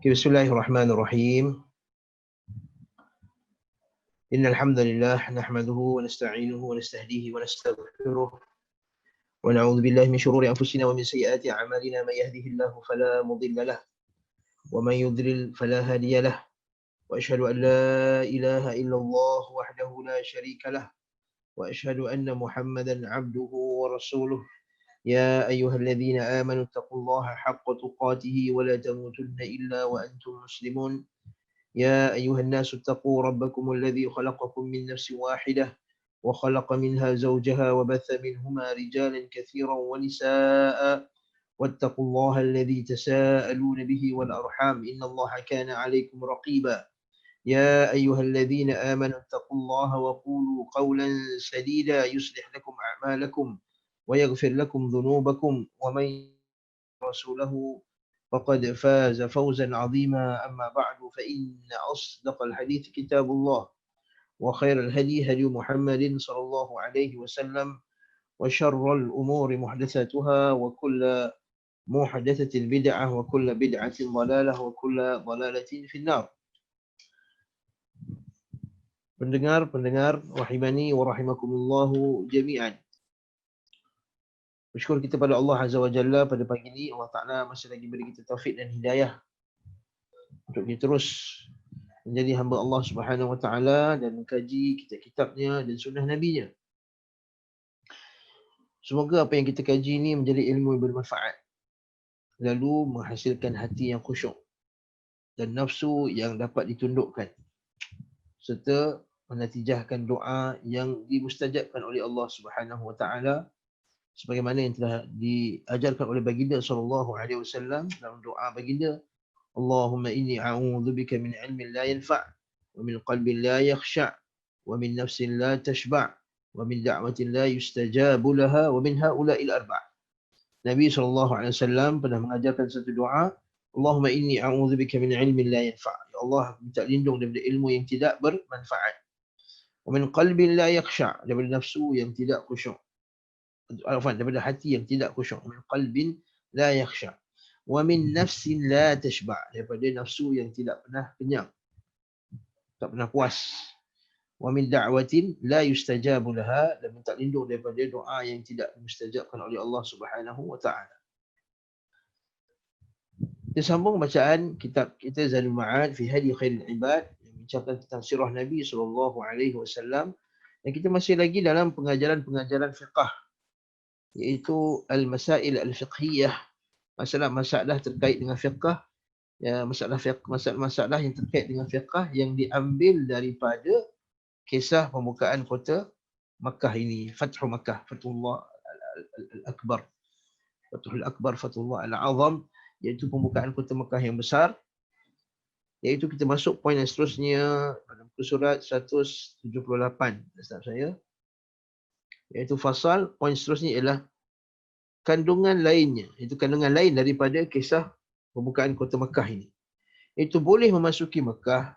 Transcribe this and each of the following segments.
Bismillahirrahmanirrahim. Innal hamdalillah nahmaduhu wa nasta'inuhu wa nastahdihi wa nastaghfiruh wa na'udzu billahi min shururi anfusina wa min sayyiati a'malina may yahdihillahu fala mudilla lahu wa may yudlil fala hadiya lahu wa asyhadu an la ilaha illallah wahdahu la syarika lahu wa asyhadu anna Muhammadan 'abduhu wa rasuluh. Ya ayyuhalladzina amanu taqullaha haqqa tuqatih wa la tamutunna illa wa antum muslimun. يا أيها الناس اتقوا ربكم الذي خلقكم من نفس واحدة وخلق منها زوجها وبث منهما رجالا كثيرا ونساء واتقوا الله الذي تساءلون به والأرحام إن الله كان عليكم رقيبا يا أيها الذين آمنوا اتقوا الله وقولوا قولا سديدا يصلح لكم أعمالكم ويغفر لكم ذنوبكم ومن رسوله فقد فاز فوزا عظيما. أما بعد فإن أصدق الحديث كتاب الله وخير الهدي هدي محمد صلى الله عليه وسلم وشر الأمور محدثاتها وكل محدثة بدعة وكل بدعة ضلالة وكل ضلالة في النار. Pendengar rahimani wa rahimakumullahu jami'an. Bersyukur kita pada Allah Azza wa Jalla pada pagi ini Allah Ta'ala masih lagi beri kita taufik dan hidayah untuk kita terus menjadi hamba Allah Subhanahu wa Ta'ala dan mengkaji kitab-kitabnya dan sunnah Nabi-Nya. Semoga apa yang kita kaji ini menjadi ilmu yang bermanfaat, lalu menghasilkan hati yang khusyuk dan nafsu yang dapat ditundukkan, serta menatijahkan doa yang dimustajabkan oleh Allah Subhanahu wa Ta'ala sebagaimana yang telah diajarkan oleh baginda sallallahu alaihi wasallam dalam doa baginda, Allahumma inni a'udzubika min ilmin la yanfa' wa min qalbin la yakhsha' wa min nafsin la tashba' wa min da'watin la yustajabu laha wa min ha'ula'il arba'. Nabi sallallahu alaihi wasallam pernah mengajarkan satu doa, Allahumma inni a'udzubika min ilmin la yanfa'. Ya Allah, minta lindung daripada ilmu yang tidak bermanfaat. Wa min qalbin la yakhsha', daripada nafsu yang tidak khusyuk. Daripada hati yang tidak khusyuk. Min qalbin la yakhsha. Wa min nafsin la tashba', daripada nafsu yang tidak pernah kenyang, tak pernah puas. Wa min da'watin la yustajabu laha, dan minta lindung daripada doa yang tidak mustajabkan oleh Allah Subhanahu wa Ta'ala. Kita sambung bacaan kitab kita Zadul Ma'ad fi Hadi Khairil Ibad yang menceritakan tentang sirah Nabi sallallahu alaihi wasallam, dan kita masih lagi dalam pengajaran fiqh, iaitu al-masail al-fiqhiyah, masalah-masalah terkait dengan fiqh, ya, masalah yang terkait dengan fiqh yang diambil daripada kisah pembukaan kota Makkah ini, Fathu Makkah, Fathullah al-Akbar, Fathul Akbar, Fathullah al-Azam, iaitu pembukaan kota Makkah yang besar. Iaitu kita masuk poin yang seterusnya pada muka surat 178 Ustaz saya. Iaitu fasal, poin seterusnya ialah kandungan lainnya. Itu kandungan lain daripada kisah pembukaan kota Makkah ini. Itu boleh memasuki Makkah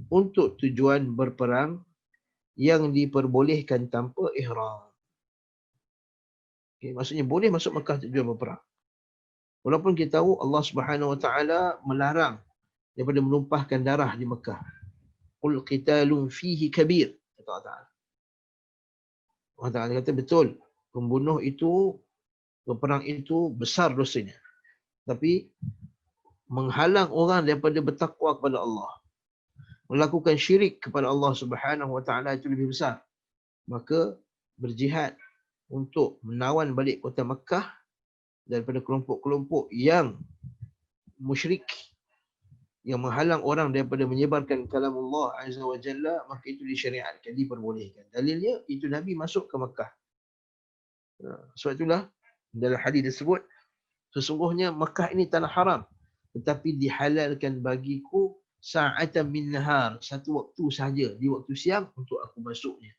untuk tujuan berperang yang diperbolehkan tanpa ihram. Okay, maksudnya boleh masuk Makkah tujuan berperang. Walaupun kita tahu Allah Subhanahu wa Ta'ala melarang daripada menumpahkan darah di Makkah. Qul qitalun fihi kabir, kata Allah Ta'ala. Allah Ta'ala kata betul, pembunuh itu, berperang itu besar dosanya. Tapi menghalang orang daripada bertakwa kepada Allah, melakukan syirik kepada Allah Subhanahu wa Ta'ala itu lebih besar. Maka berjihad untuk menawan balik kota Makkah daripada kelompok-kelompok yang musyrik, yang menghalang orang daripada menyebarkan kalam Allah Azza wa Jalla, maka itu disyariatkan, diperbolehkan. Dalilnya itu Nabi masuk ke Makkah. Sebab itulah dalam hadis disebut, sesungguhnya Makkah ini tanah haram, tetapi dihalalkan bagiku sa'atan min nahar, satu waktu sahaja, di waktu siang untuk aku masuknya.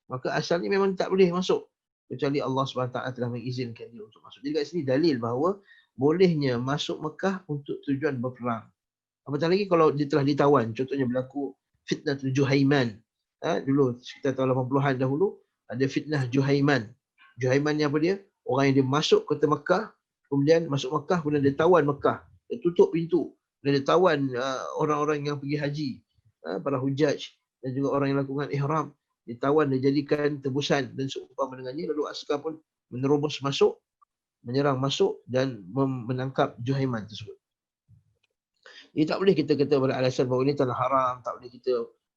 Maka asalnya memang tak boleh masuk kecuali Allah SWT telah mengizinkan dia untuk masuk. Jadi kat sini dalil bahawa bolehnya masuk Makkah untuk tujuan berperang. Apatah lagi kalau dia telah ditawan. Contohnya berlaku fitnah Juhaiman. Dulu sekitar tahun 80-an dahulu ada fitnah Juhaiman. Juhaiman ni apa dia? Orang yang dia masuk kota Makkah, kemudian masuk Makkah, kemudian dia tawan Makkah, dia tutup pintu, Dan dia tawan orang-orang yang pergi haji, para hujaj dan juga orang yang lakukan ihram. Ditawan, dijadikan tebusan dan seumpama dengannya. Lalu askar pun menerobos masuk, menyerang masuk dan menangkap Juhaiman tersebut. Jadi tak boleh kita kata pada alasan bahawa ini tanah haram, tak boleh kita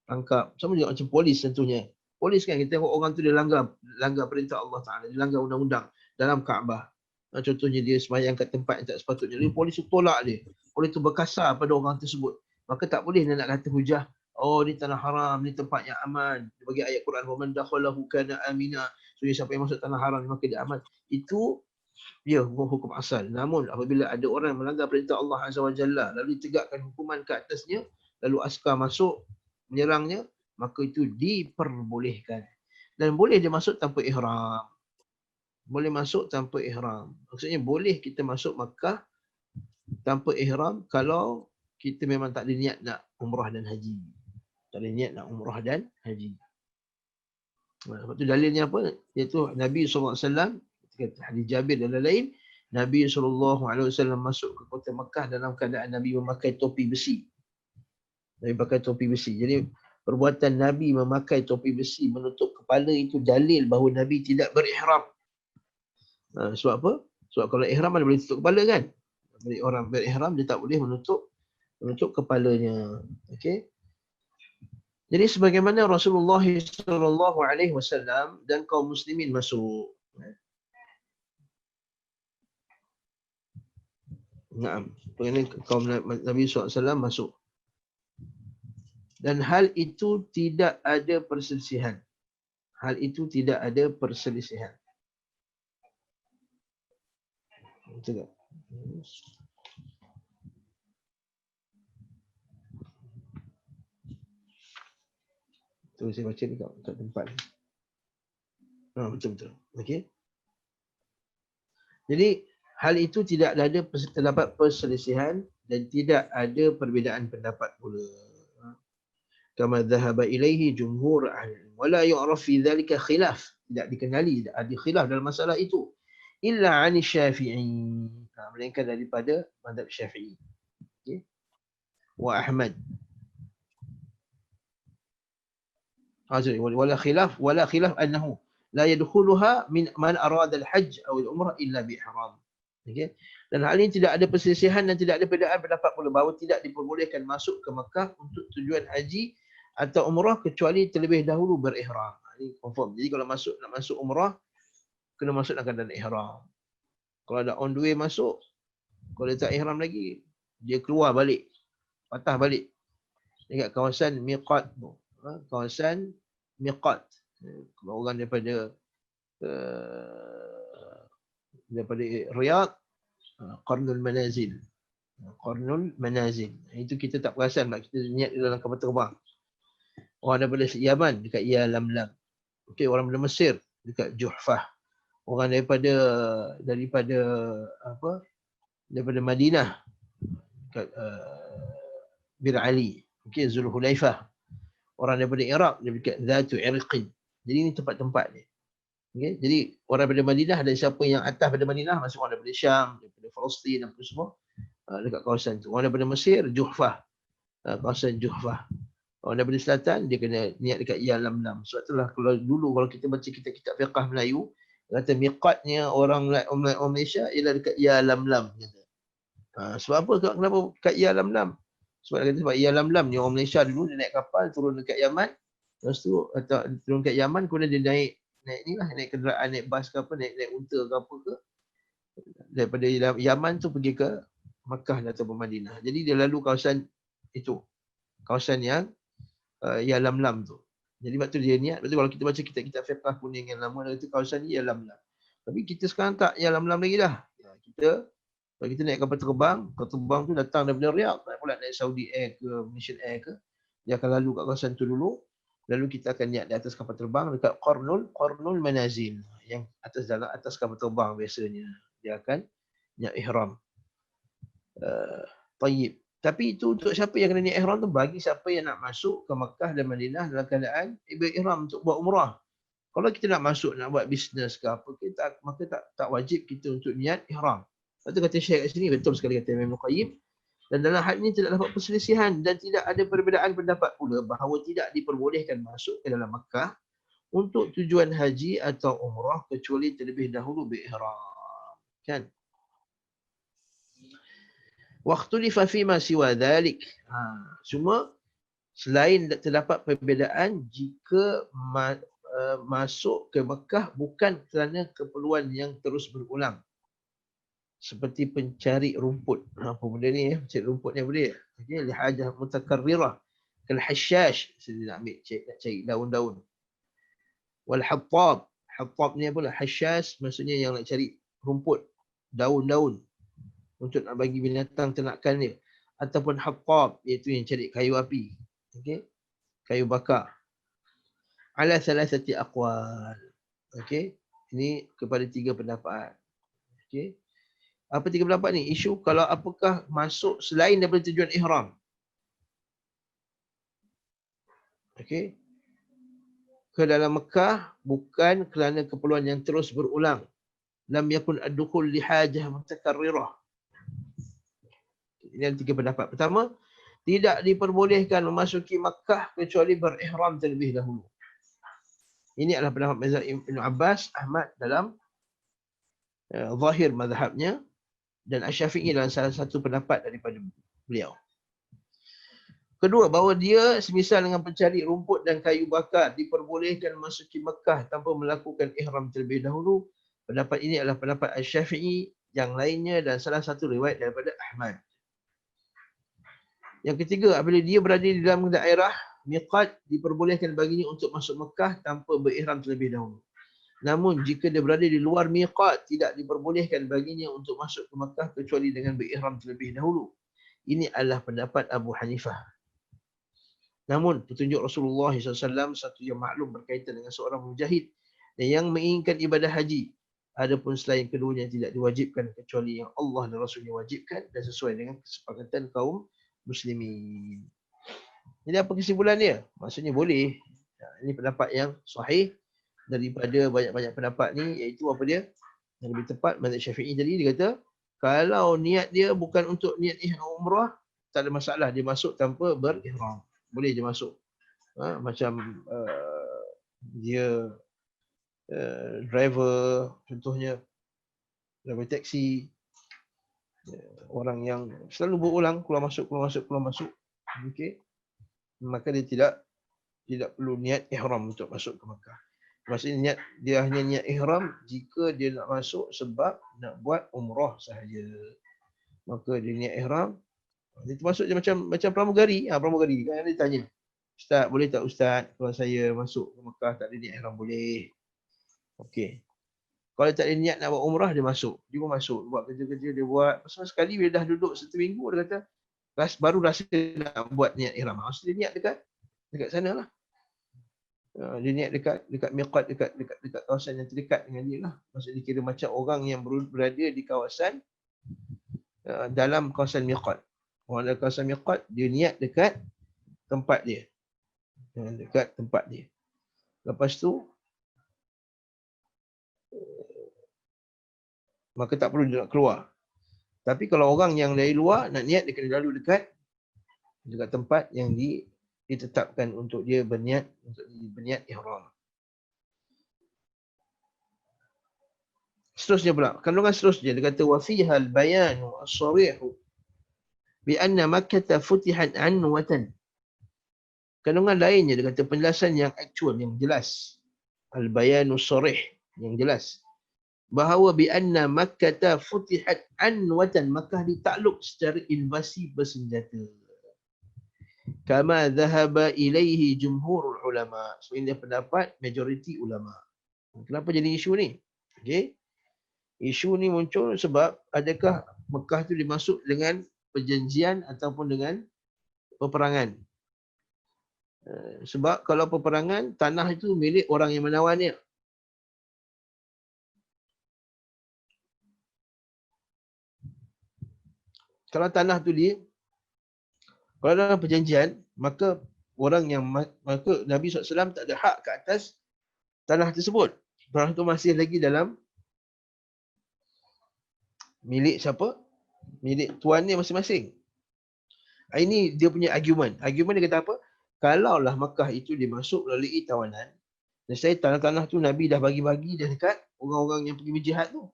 tangkap. Sama juga macam polis tentunya. Polis kan kita tengok orang tu dia langgar perintah Allah Ta'ala, dia langgar undang-undang dalam Kaabah. Contohnya dia semayang kat tempat yang tak sepatutnya. Jadi polis tu tolak dia. Polis tu berkasar pada orang tersebut. Maka tak boleh dia nak kata hujah, oh ni tanah haram, ni tempat yang aman. Dia bagi ayat Quran, wa man dakhalahu kana amina. So siapa yang masuk tanah haram maka dia aman. Itu dia hukum asal. Namun apabila ada orang yang melanggar perintah Allah Azza wa Jalla lalu ditegakkan hukuman ke atasnya, lalu askar masuk menyerangnya, maka itu diperbolehkan. Dan boleh dia masuk tanpa ihram. Boleh masuk tanpa ihram. Maksudnya boleh kita masuk Makkah tanpa ihram kalau kita memang tak ada niat nak umrah dan haji. Tak ada niat nak umrah dan haji. Sebab tu dalilnya apa? Iaitu Nabi SAW, hadis Jabir dan lain-lain, Nabi SAW masuk ke kota Makkah dalam keadaan Nabi memakai topi besi. Nabi pakai topi besi. Jadi perbuatan Nabi memakai topi besi menutup kepala itu dalil bahawa Nabi tidak berihram. Sebab apa? Sebab kalau ihram dia boleh tutup kepala kan? Jadi orang berihram dia tak boleh menutup kepalanya. Okey. Jadi sebagaimana Rasulullah SAW dan kaum muslimin masuk. Naam, bagaimana kaum Nabi SAW masuk. Dan hal itu tidak ada perselisihan. Hal itu tidak ada perselisihan. Betul tak? Tu saya baca dekat tempat ni. Betul-betul. Okey. Jadi hal itu tidak ada terdapat perselisihan dan tidak ada perbezaan pendapat pula. Kama dhahaba ilaihi jumhur ahli wala yu'raf fi dhalika khilaf. Tidak dikenali, tidak ada khilaf dalam masalah itu. Illa 'ani Syafi'i. Melainkan daripada mazhab Syafi'i. Okey. Wa Ahmad. Wala khilaf annahu la yadkhuluha min man arada al-hajj aw al-umrah illa bi ihram. Okey. Dan hal ini tidak ada perselisihan dan tidak ada perbezaan pendapat pula bahawa tidak diperbolehkan masuk ke Mekah untuk tujuan haji atau umrah kecuali terlebih dahulu berihram. Ini confirm. Jadi kalau nak masuk umrah kena masuk dalam keadaan ihram. Kalau ada on the way masuk, kalau dia tak ihram lagi, dia keluar balik, patah balik dekat kawasan miqat tu. Kawasan miqat. Kalau orang daripada Riyadh, Qarnul Manazil. Qarnul Manazil. Itu kita tak perasan sebab kita niat dalam kapal terbang. Orang daripada Yaman dekat Ya Lamlam. Okey, orang daripada Mesir dekat Juhfah. Orang daripada Madinah dekat Bir Ali. Okey, Zulhulaifah. Orang daripada Iraq dekat Dhatu Irqin. Jadi ini tempat-tempat ni. Okay. Jadi orang daripada Madinah dan siapa yang atas pada Madinah masuk orang daripada Syam, daripada Palestin dan semua dekat kawasan tu. Orang daripada Mesir, Juhfah. Kawasan Juhfah. Orang daripada selatan dia kena niat dekat Ya Lamlam. Sebab itulah kalau kita baca kitab fiqh Melayu, kata miqatnya orang Malaysia ialah dekat Ya Lamlam. Sebab apa? Kenapa dekat Ya Lamlam? Sebab Ya Lamlam ni orang Malaysia dulu dia naik kapal turun dekat Yaman. Lepas tu turun dekat Yaman kemudian dia naik kenderaan, naik bas ke apa, naik unta ke apa ke. Daripada Yaman tu pergi ke Makkah atau Madinah. Jadi dia lalu kawasan itu. Kawasan yang Ya Lamlam tu. Jadi waktu dia niat, betul kalau kita baca kitab-kitab fiqh kuning yang lama itu kawasan Ya Lamlam. Tapi kita sekarang tak Ya Lamlam lagi dah. Kalau kita naik kapal terbang tu datang daripada Riyadh, tak pula naik Saudi Air ke Malaysian Air ke, dia akan lalu kat kawasan tu dulu. Lalu kita akan niat di atas kapal terbang dekat Qarnul Manazil, yang atas kapal terbang biasanya dia akan niat ihram. Tayyib. Tapi itu untuk siapa yang kena niat ihram tu, bagi siapa yang nak masuk ke Makkah dan Madinah dalam keadaan ihram untuk buat umrah. Kalau kita nak masuk nak buat bisnes ke apa, maka tak wajib kita untuk niat ihram. Lepas tu kata Syekh kat sini, betul sekali kata Imam Qayyim, Dan dalam hal ini tidak dapat perselisihan dan tidak ada perbezaan pendapat pula bahawa tidak diperbolehkan masuk ke dalam Makkah untuk tujuan haji atau umrah kecuali terlebih dahulu berihram. Kan? Waktu fima siwa dhalik. Cuma selain terdapat perbezaan jika masuk ke Mekah bukan kerana keperluan yang terus berulang. Seperti pencari rumput. Apa benda ni? Pencari rumput ni boleh. Okay. Lihajah mutakarrirah. Kal-hasyash. Saya nak ambil, nak cari daun-daun. Wal-hattab. Hattab ni apa lah? Hasyash maksudnya yang nak cari rumput. Daun-daun. Untuk nak bagi binatang ternakan dia. Ataupun hattab. Iaitu yang cari kayu api. Okay. Kayu bakar. Ala salasati aqwal. Okay. Ini kepada 3 pendapat. Okay. Apa 3 pendapat ni? Isu kalau apakah masuk selain daripada tujuan ihram. Okey. Ke dalam Mekah bukan kerana keperluan yang terus berulang. Lam yakun ad-dukhul li hajah mutakarrirah. Ini ada 3 pendapat. Pertama, tidak diperbolehkan memasuki Mekah kecuali berihram terlebih dahulu. Ini adalah pendapat mazhab Ibn Abbas, Ahmad dalam zahir mazhabnya. Dan Asy-Syafi'i dalam salah satu pendapat daripada beliau. Kedua, bahawa dia semisal dengan pencari rumput dan kayu bakar diperbolehkan masuki Mekah tanpa melakukan ihram terlebih dahulu. Pendapat ini adalah pendapat Asy-Syafi'i, yang lainnya dan salah satu riwayat daripada Ahmad. Yang ketiga, apabila dia berada di dalam daerah miqat, diperbolehkan baginya untuk masuk Mekah tanpa berihram terlebih dahulu. Namun jika dia berada di luar miqat, tidak diperbolehkan baginya untuk masuk ke Makkah kecuali dengan berihram terlebih dahulu. Ini adalah pendapat Abu Hanifah. Namun petunjuk Rasulullah SAW satu yang maklum berkaitan dengan seorang mujahid dan yang menginginkan ibadah haji. Adapun selain keduanya tidak diwajibkan kecuali yang Allah dan Rasulnya wajibkan dan sesuai dengan kesepakatan kaum muslimin. Jadi apa kesimpulan dia? Maksudnya boleh. Ini pendapat yang sahih daripada banyak-banyak pendapat ni, iaitu apa dia? Yang lebih tepat mazhab Syafi'i tadi, dia kata kalau niat dia bukan untuk niat umrah, tak ada masalah dia masuk tanpa berihram. Boleh je masuk. Macam dia driver, contohnya driver taksi, orang yang selalu berulang keluar masuk. Okey. Maka dia tidak perlu niat ihram untuk masuk ke Makkah. Maksudnya dia hanya niat ihram jika dia nak masuk sebab nak buat umrah sahaja. Maka dia niat ihram. Dia termasuk je macam pramugari. Pramugari kan dia tanya, "Ustaz, boleh tak Ustaz kalau saya masuk ke Mekah tak ada niat ihram?" Boleh. Okey. Kalau tak ada niat nak buat umrah, dia masuk. Dia pun masuk. Buat kerja-kerja dia buat. Pasal sekali bila dah duduk 1 minggu, dia kata, baru rasa nak buat niat ihram. Maksud dia niat dekat sana lah. Dia niat dekat miqat, dekat kawasan yang terdekat dengan dia lah. Maksud dia kira macam orang yang berada di kawasan dalam kawasan miqat. Orang dalam kawasan miqat, dia niat dekat tempat dia. Dekat tempat dia. Lepas tu maka tak perlu dia nak keluar. Tapi kalau orang yang dari luar nak niat, dia kena lalu dekat tempat yang ditetapkan untuk dia berniat ihram. Seterusnya pula, kandungan seterusnya dia kata wa fiha al-bayanu as-sarihu bi anna Makkah futihat anwatan. Kandungan lainnya dia kata penjelasan yang aktual, yang jelas. Al-bayanu as-sarih, yang jelas. Bahawa bi anna Makkah futihat anwatan, Makkah ditakluk secara invasi bersenjata. Kama dhahaba ilaihi jumhurul ulama. So ini pendapat majoriti ulama. Kenapa jadi isu ni? Okey. Isu ni muncul sebab adakah Mekah tu dimasuk dengan perjanjian ataupun dengan peperangan. Sebab kalau peperangan, tanah itu milik orang yang menawannya. Kalau tanah tu kalau dalam perjanjian, maka Nabi SAW tak ada hak ke atas tanah tersebut. Tanah itu masih lagi dalam milik siapa? Milik tuannya masing-masing. Ini dia punya argument. Argument dia kata apa? Kalaulah Mekah itu dimasuk melalui tawanan, dan saya tanah-tanah tu Nabi dah bagi-bagi dah dekat orang-orang yang pergi berjihad tu.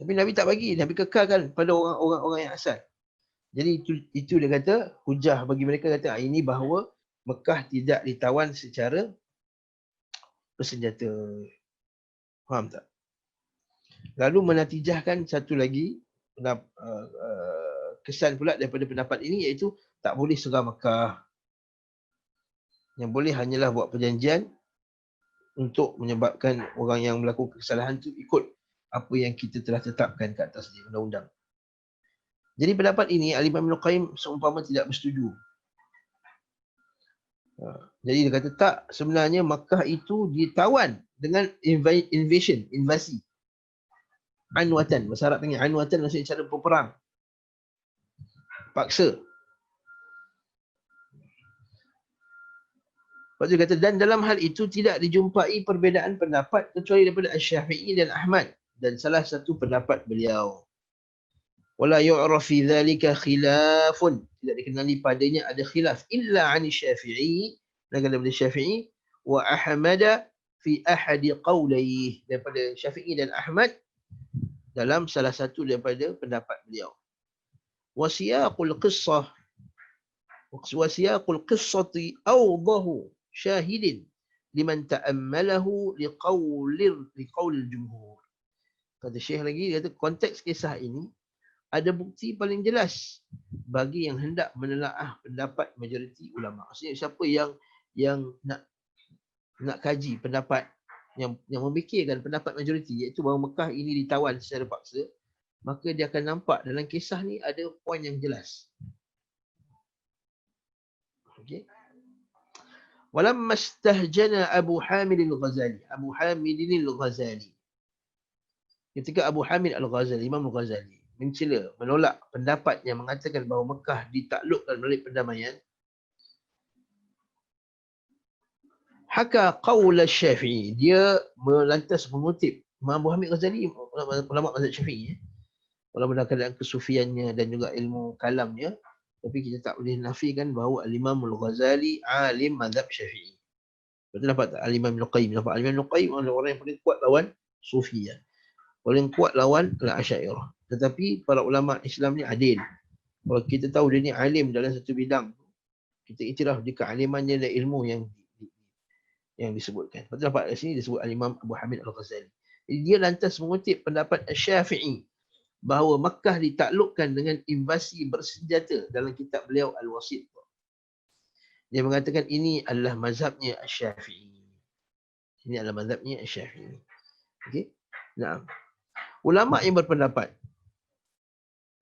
Tapi Nabi tak bagi, Nabi kekalkan pada orang-orang yang asal. Jadi itu dia kata, hujah bagi mereka kata ini bahawa Mekah tidak ditawan secara bersenjata. Faham tak? Lalu menatijahkan satu lagi kesan pula daripada pendapat ini, iaitu tak boleh serang Mekah. Yang boleh hanyalah buat perjanjian untuk menyebabkan orang yang melakukan kesalahan tu ikut apa yang kita telah tetapkan kat atas di undang-undang. Jadi pendapat ini Al-Imam Ibn Qayyim seumpama tidak bersetuju. Jadi dia kata tak, sebenarnya Makkah itu ditawan dengan invasi. Anwatan, bahasa Arab panggil anwatan, maksudnya cara berperang. Paksa. Lepas tu dia kata, dan dalam hal itu tidak dijumpai perbezaan pendapat kecuali daripada Asy-Syafi'i dan Ahmad, dan salah satu pendapat beliau. Wala yu'raf fi dzalika khilafun, tidak dikenali padanya ada khilaf illa 'ani Syafi'i, daripada Syafi'i wa Ahmad fi ahadi qawlayhi, daripada Syafi'i dan Ahmad dalam salah satu daripada pendapat beliau. Wa siyaqul qissati awdahu syahidin liman ta'ammalahu liqaulil jumhur. Kata Syekh lagi, dia kata konteks kisah ini ada bukti paling jelas bagi yang hendak menelaah pendapat majoriti ulama. Maksudnya siapa yang nak kaji pendapat yang memikirkan pendapat majoriti, iaitu bahawa Mekah ini ditawan secara paksa, maka dia akan nampak dalam kisah ni ada poin yang jelas. Okey. Walamma istahjana Abu Hamid al-Ghazali. Abu Hamid al-Ghazali. Ketika Abu Hamid al-Ghazali, Imam al-Ghazali mencela, menolak pendapat yang mengatakan bahawa Mekah ditaklukkan melalui perdamaian, haka qaul Syafi'i, dia melantas mengutip Imam Abu Hamid Ghazali, ulama mazhab Syafi'i, walaupun dalam keadaan kesufiannya dan juga ilmu kalamnya, tapi kita tak boleh nafikan bahawa Al-Imam Al-Ghazali alim mazhab Syafi'i. Betul dapat Al-Imam Ibn Qayyim, nampak Al-Imam Ibn Qayyim adalah orang yang paling kuat lawan Sufiyah, paling kuat lawan Al-Asy'ariyah. Tetapi para ulama Islam ni adil. Kalau kita tahu dia ni alim dalam satu bidang, kita iktiraf di kealimannya dan ilmu yang disebutkan. Betul dapat di sini disebut Al-Imam Abu Hamid Al-Ghazali. Jadi dia lantas mengutip pendapat Asy-Syafi'i bahawa Makkah ditaklukkan dengan invasi bersenjata dalam kitab beliau Al-Wasit. Dia mengatakan ini adalah mazhabnya Asy-Syafi'i. Ini adalah mazhabnya Asy-Syafi'i. Okey. Nah, ulama yang berpendapat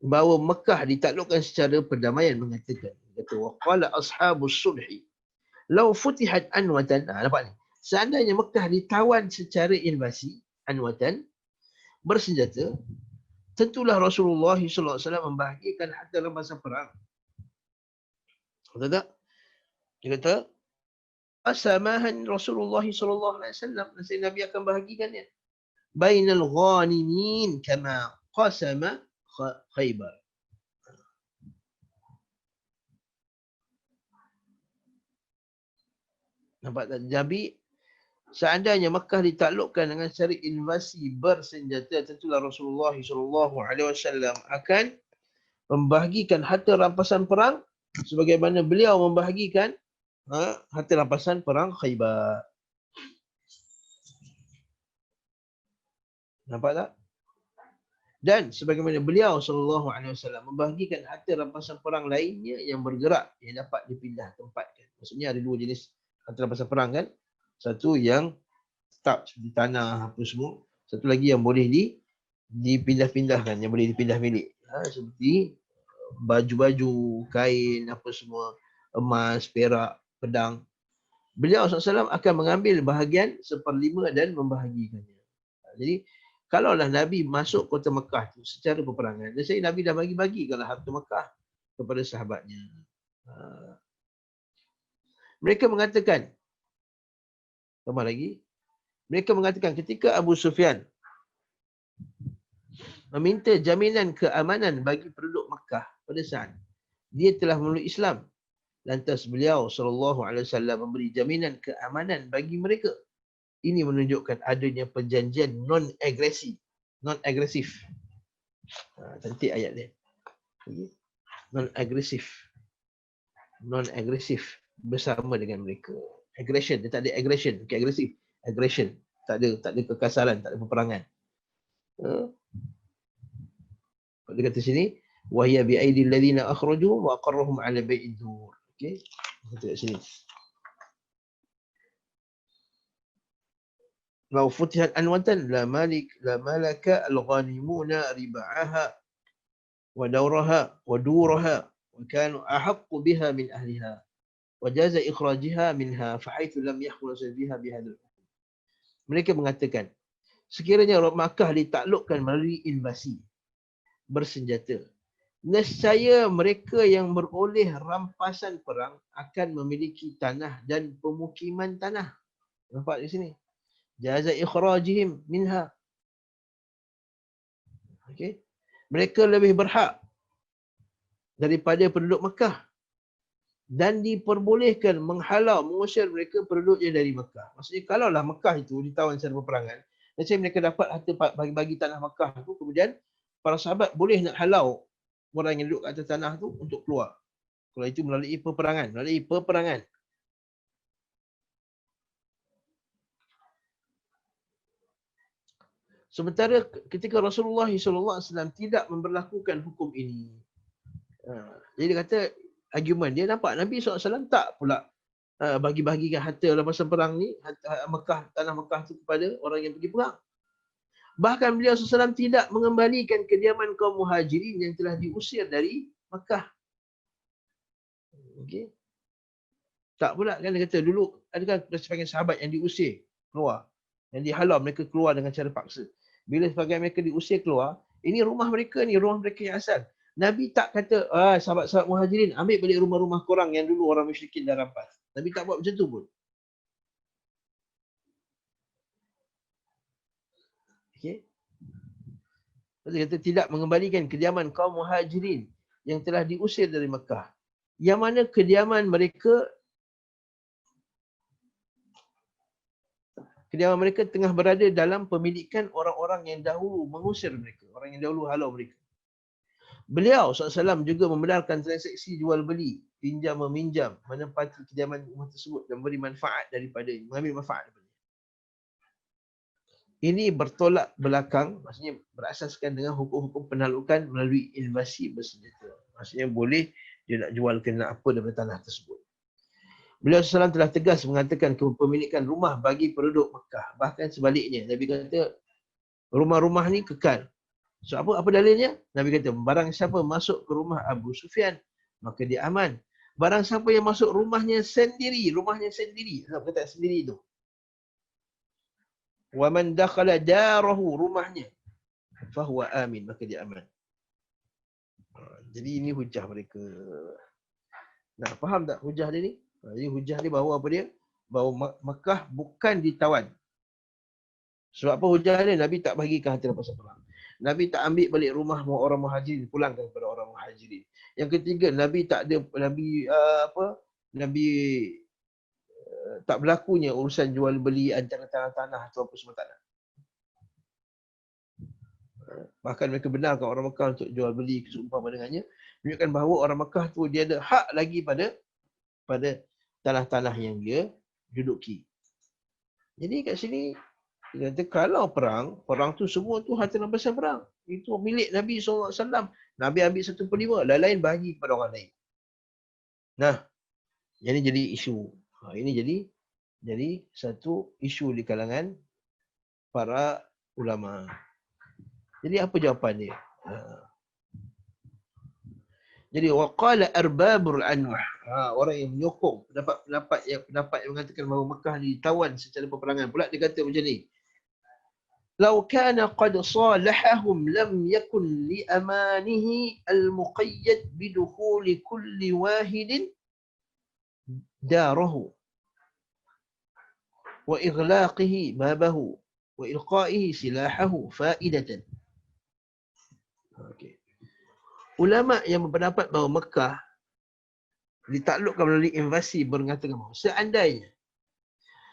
bahawa Makkah ditaklukkan secara perdamaian mengatakan, kata waqala ashabus sulhi law futihat anwatan. Nampak ni, seandainya Makkah ditawan secara invasi anwatan bersenjata, tentulah Rasulullah SAW membahagikan harta rampasan perang. Betul tak? Dia kata asamahan Rasulullah SAW, Nabi akan bahagikannya bainal ghanimin kama qasama Khaybar. Nampak tak? Jadi seandainya Makkah ditaklukkan dengan secara invasi bersenjata, tentulah Rasulullah SAW akan membahagikan harta rampasan perang sebagaimana beliau membahagikan harta rampasan perang Khaybar. Nampak tak? Dan sebagaimana beliau SAW membahagikan harta rampasan perang lainnya yang bergerak, yang dapat dipindah tempatkan. Maksudnya ada dua jenis harta rampasan perang kan. Satu yang tetap seperti tanah apa semua. Satu lagi yang boleh dipindah-pindahkan, yang boleh dipindah milik. Seperti baju-baju, kain, apa semua, emas, perak, pedang. Beliau SAW akan mengambil bahagian 1/5 dan membahagikannya. Jadi kalaulah Nabi masuk kota Mekah tu secara peperangan, dan saya Nabi dah bagi-bagi kalau harta Mekah kepada sahabatnya. Mereka mengatakan, tambah lagi, mereka mengatakan ketika Abu Sufyan meminta jaminan keamanan bagi penduduk Makkah pada saat dia telah memeluk Islam. Lantas beliau SAW memberi jaminan keamanan bagi mereka. Ini menunjukkan adanya perjanjian non-agresif. Non-agresif. Cantik ayat dia. Non-agresif. Non-agresif bersama dengan mereka. Aggression, dia tak ada aggression. Okay, agresif. Aggression. Tak ada kekasaran, tak ada peperangan. Dia kata sini, wahya bi aidil ladzina akhraju wa aqarrahum ala bai'id dur. Okey. Kita kat sini. Lau futihat anwatan la malaka al-ghanimuna riba'aha wa dawraha wa duraha wa kanu ahaqqu biha min ahliha wa jaza ikhrajiha minha fa haitsu lam yakhlas biha bihadzal. Mereka mengatakan, sekiranya Makkah ditaklukkan melalui invasi bersenjata, nescaya mereka yang beroleh rampasan perang akan memiliki tanah dan pemukiman tanah. Nampak di sini. Jaza ikhrajihim minha. Okey. Mereka lebih berhak daripada penduduk Makkah dan diperbolehkan menghalau, mengusir mereka penduduknya dari Makkah. Maksudnya kalaulah Makkah itu ditawan secara peperangan, nescaya mereka dapat harta bagi tanah Makkah itu, kemudian para sahabat boleh nak halau orang yang duduk atas tanah tu untuk keluar. Kalau itu melalui peperangan. Sementara ketika Rasulullah SAW tidak memberlakukan hukum ini. Jadi dia kata, argument dia nampak Nabi SAW tak pula bagi-bagikan harta rampasan perang ni, tanah Mekah tu kepada orang yang pergi perang. Bahkan beliau SAW tidak mengembalikan kediaman kaum muhajirin yang telah diusir dari Makkah. Okay. Tak pula kan dia kata dulu ada kan sebagian sahabat yang diusir keluar, yang dihalau mereka keluar dengan cara paksa. Bila sebagian mereka diusir keluar, ini rumah mereka ni, rumah mereka yang asal. Nabi tak kata, sahabat-sahabat muhajirin ambil balik rumah-rumah korang yang dulu orang musyrikin dah rampas. Nabi tak buat macam tu pun. Okay. Dia kata tidak mengembalikan kediaman kaum muhajirin yang telah diusir dari Mekah. Yang mana kediaman mereka tengah berada dalam pemilikan orang-orang yang dahulu mengusir mereka. Orang yang dahulu halau mereka. Beliau SAW juga membenarkan transaksi jual beli, pinjam meminjam, menempati kediaman rumah tersebut dan beri manfaat mengambil manfaat daripada. Ini bertolak belakang, maksudnya berasaskan dengan hukum-hukum penaklukan melalui invasi bersenjata. Maksudnya boleh dia nak jual kena apa daripada tanah tersebut. Beliau SAW telah tegas mengatakan kepemilikan rumah bagi penduduk Mekah. Bahkan sebaliknya, Nabi kata rumah-rumah ni kekal. So apa dalilnya? Nabi kata barang siapa masuk ke rumah Abu Sufyan, maka dia aman. Barang siapa yang masuk rumahnya sendiri, apa kata sendiri tu? Wa man dakhala darahu, rumahnya, fahuwa amin, maka dia aman. Jadi ini hujah mereka. Nah, faham tak hujah dia ni? Jadi hujah dia bahawa apa dia? Bahawa Makkah bukan ditawan. Sebab apa hujah dia? Nabi tak bagikan harta rampasan perang. Nabi tak ambil balik rumah orang muhajirin, pulangkan kepada orang muhajirin. Yang ketiga, Nabi tak berlakunya urusan jual beli antara tanah-tanah atau apa semua tak ada. Bahkan mereka benarkan orang Mekah untuk jual beli seumpama dengannya, menunjukkan bahawa orang Mekah tu dia ada hak lagi pada tanah-tanah yang dia duduki. Jadi kat sini dia kata kalau perang tu semua tu harta rampasan perang. Itu milik Nabi SAW. Nabi ambil 1/5, lain-lain bagi kepada orang lain. Nah, ini jadi isu. Ini jadi satu isu di kalangan para ulama. Jadi apa jawapan dia? Jadi waqala arbabul anwah. Orang yang menyokong pendapat yang mengatakan bahawa Mekah ditawan secara peperangan pula dia kata macam ni. Lau kana qad salahahum lam yakun li amanihi al-muqayyad bidukhuli kulli wahidin darahu wa ighlaqihi babahu wa ilqaihi silahahu faidatan. Okey. Ulama yang berpendapat bahawa Mekah ditaklukkan melalui invasi mengatakan bahawa seandainya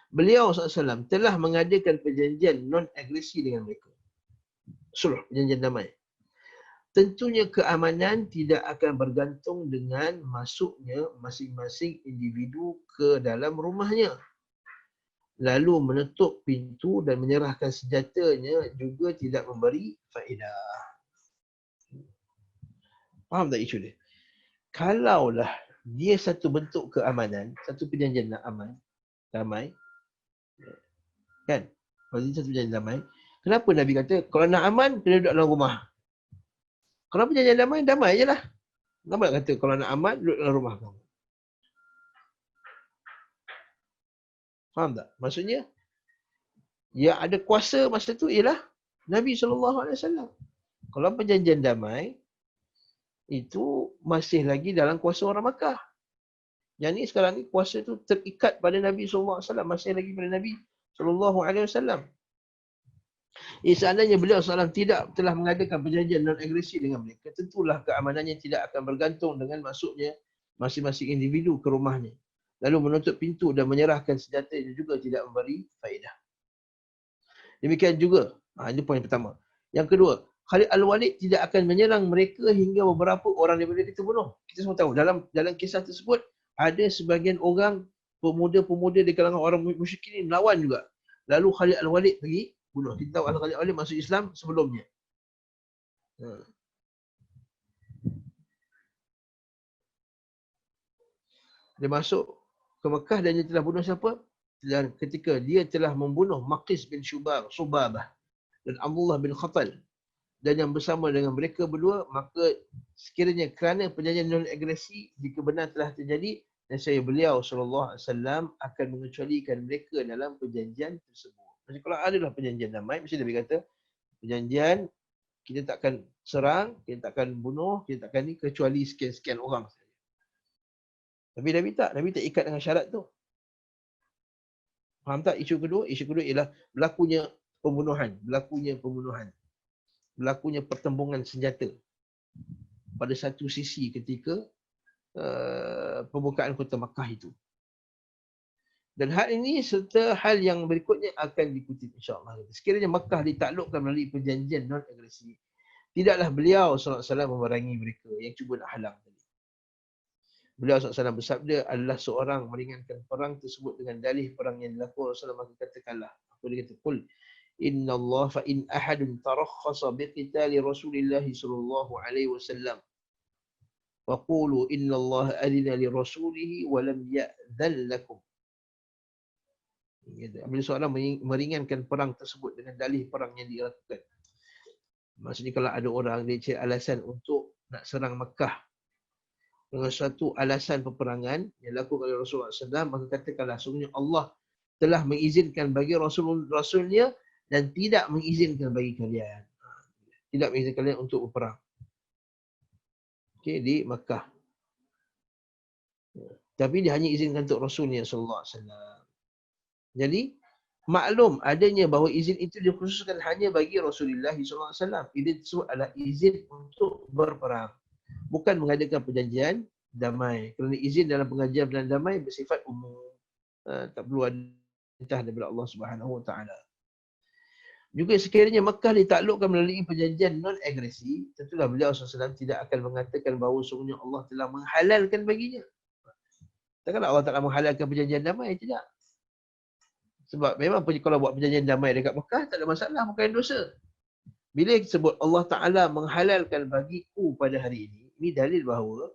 beliau SAW telah mengadakan perjanjian non-agresi dengan mereka, sulh, perjanjian damai, tentunya keamanan tidak akan bergantung dengan masuknya masing-masing individu ke dalam rumahnya, lalu menutup pintu dan menyerahkan senjatanya juga tidak memberi faedah. Faham tak isu dia? Kalaulah dia satu bentuk keamanan, satu perjanjian damai, kan? Kalau dia satu perjanjian damai, kenapa Nabi kata kalau nak aman kena duduk dalam rumah? Kalau perjanjian damai je lah. Kenapa nak kata kalau nak aman duduk dalam rumah kamu? Faham tak? Maksudnya yang ada kuasa masa tu ialah Nabi SAW. Kalau perjanjian damai itu masih lagi dalam kuasa orang Makkah. Yang ni sekarang ni kuasa tu terikat pada Nabi SAW, masih lagi pada Nabi SAW. Seandainya beliau SAW tidak telah mengadakan perjanjian non-agresi dengan mereka, tentulah keamanannya tidak akan bergantung dengan masuknya masing-masing individu ke rumahnya. Lalu menutup pintu dan menyerahkan senjatanya juga tidak memberi faedah. Demikian juga, ini poin pertama. Yang kedua, Khalid Al-Walid tidak akan menyerang mereka hingga beberapa orang daripada mereka terbunuh. Kita semua tahu dalam kisah tersebut ada sebahagian orang pemuda-pemuda di kalangan orang musyrikin ini melawan juga. Lalu Khalid Al-Walid pergi bunuh. Kita tahu Khalid Al-Walid masuk Islam sebelumnya. Dia masuk ke Mekah dan dia telah bunuh siapa? Dan ketika dia telah membunuh Maqis bin Subabah dan Abdullah bin Khatal dan yang bersama dengan mereka berdua, maka sekiranya kerana perjanjian non-agresi jika benar telah terjadi, dan saya beliau SAW akan mengecualikan mereka dalam perjanjian tersebut. Maksudnya kalau adalah perjanjian damai, mesti Nabi kata perjanjian kita takkan serang, kita takkan bunuh, kita takkan ni kecuali sekian-sekian orang. Tapi Nabi tak ikat dengan syarat tu. Faham tak isu kedua? Isu kedua ialah berlakunya pembunuhan. Berlakunya pertembungan senjata pada satu sisi ketika pembukaan kota Makkah itu. Dan hal ini serta hal yang berikutnya akan dikutip insya-Allah. Sekiranya Makkah ditaklukkan melalui perjanjian non-agresi, tidaklah beliau SAW memerangi mereka yang cuba nak halang tadi. Beliau SAW bersabda, adalah seorang meringankan perang tersebut dengan dalih perang yang dilakukan Rasulullah, maka katakanlah. Apa dia kata? Qul Inna Allah fa in ahadun tarakhasa biqitali Rasulillah sallallahu alaihi wasallam wa qulu inna Allah adina li rasulihi wa lam ya'dhan lakum. Bila seorang meringankan perang tersebut dengan dalih perang yang dilakukan. Maksudnya kalau ada orang dia cari alasan untuk nak serang Mekah dengan satu alasan peperangan yang dilakukan oleh Rasulullah SAW, maka katakanlah sungguhnya Allah telah mengizinkan bagi Rasulnya dan tidak mengizinkan bagi kalian. Tidak mengizinkan kalian untuk berperang. Okey, di Makkah. Tapi dia hanya izinkan untuk Rasulnya SAW. Jadi, maklum adanya bahawa izin itu dikhususkan hanya bagi Rasulullah SAW. Izin tersebut adalah izin untuk berperang. Bukan mengadakan perjanjian damai. Kerana izin dalam perjanjian damai bersifat umum. Tak perlu ada perintah daripada Allah Subhanahu Wa Taala. Juga sekiranya Mekah ditaklukkan melalui perjanjian non-agresi, tentulah beliau SAW tidak akan mengatakan bahawa sungguhnya Allah telah menghalalkan baginya. Takkanlah Allah Ta'ala menghalalkan perjanjian damai, tidak. Sebab memang kalau buat perjanjian damai dekat Mekah, tak ada masalah, bukan dosa. Bila sebut Allah Ta'ala menghalalkan bagiku pada hari ini dalil bahawa,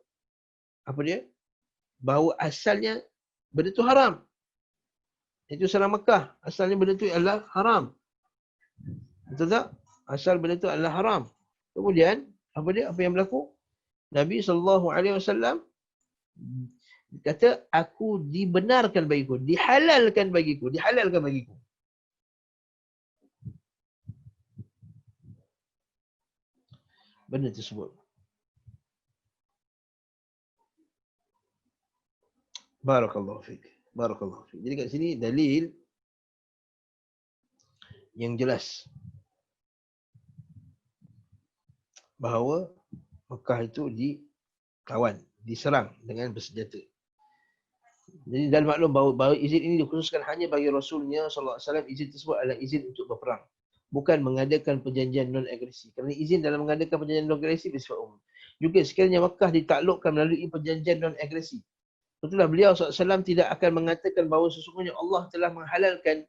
bahawa asalnya benda itu haram. Itu salah Mekah. Asalnya benda itu adalah haram. Betul tak? Asal benda itu adalah haram. Kemudian, apa yang berlaku? Nabi SAW kata, aku dibenarkan bagiku, dihalalkan bagiku. Benda tersebut. Barakallahu fiik. Jadi kat sini dalil yang jelas bahawa Mekah itu dikawan, diserang dengan bersenjata. Jadi dalam maklum bahawa izin ini dikhususkan hanya bagi Rasulnya SAW. Izin tersebut adalah izin untuk berperang, bukan mengadakan perjanjian non-agresi. Kerana izin dalam mengadakan perjanjian non-agresi bersifat umum. Juga sekiranya Mekah ditaklukkan melalui perjanjian non-agresi, itulah beliau SAW tidak akan mengatakan bahawa sesungguhnya Allah telah menghalalkan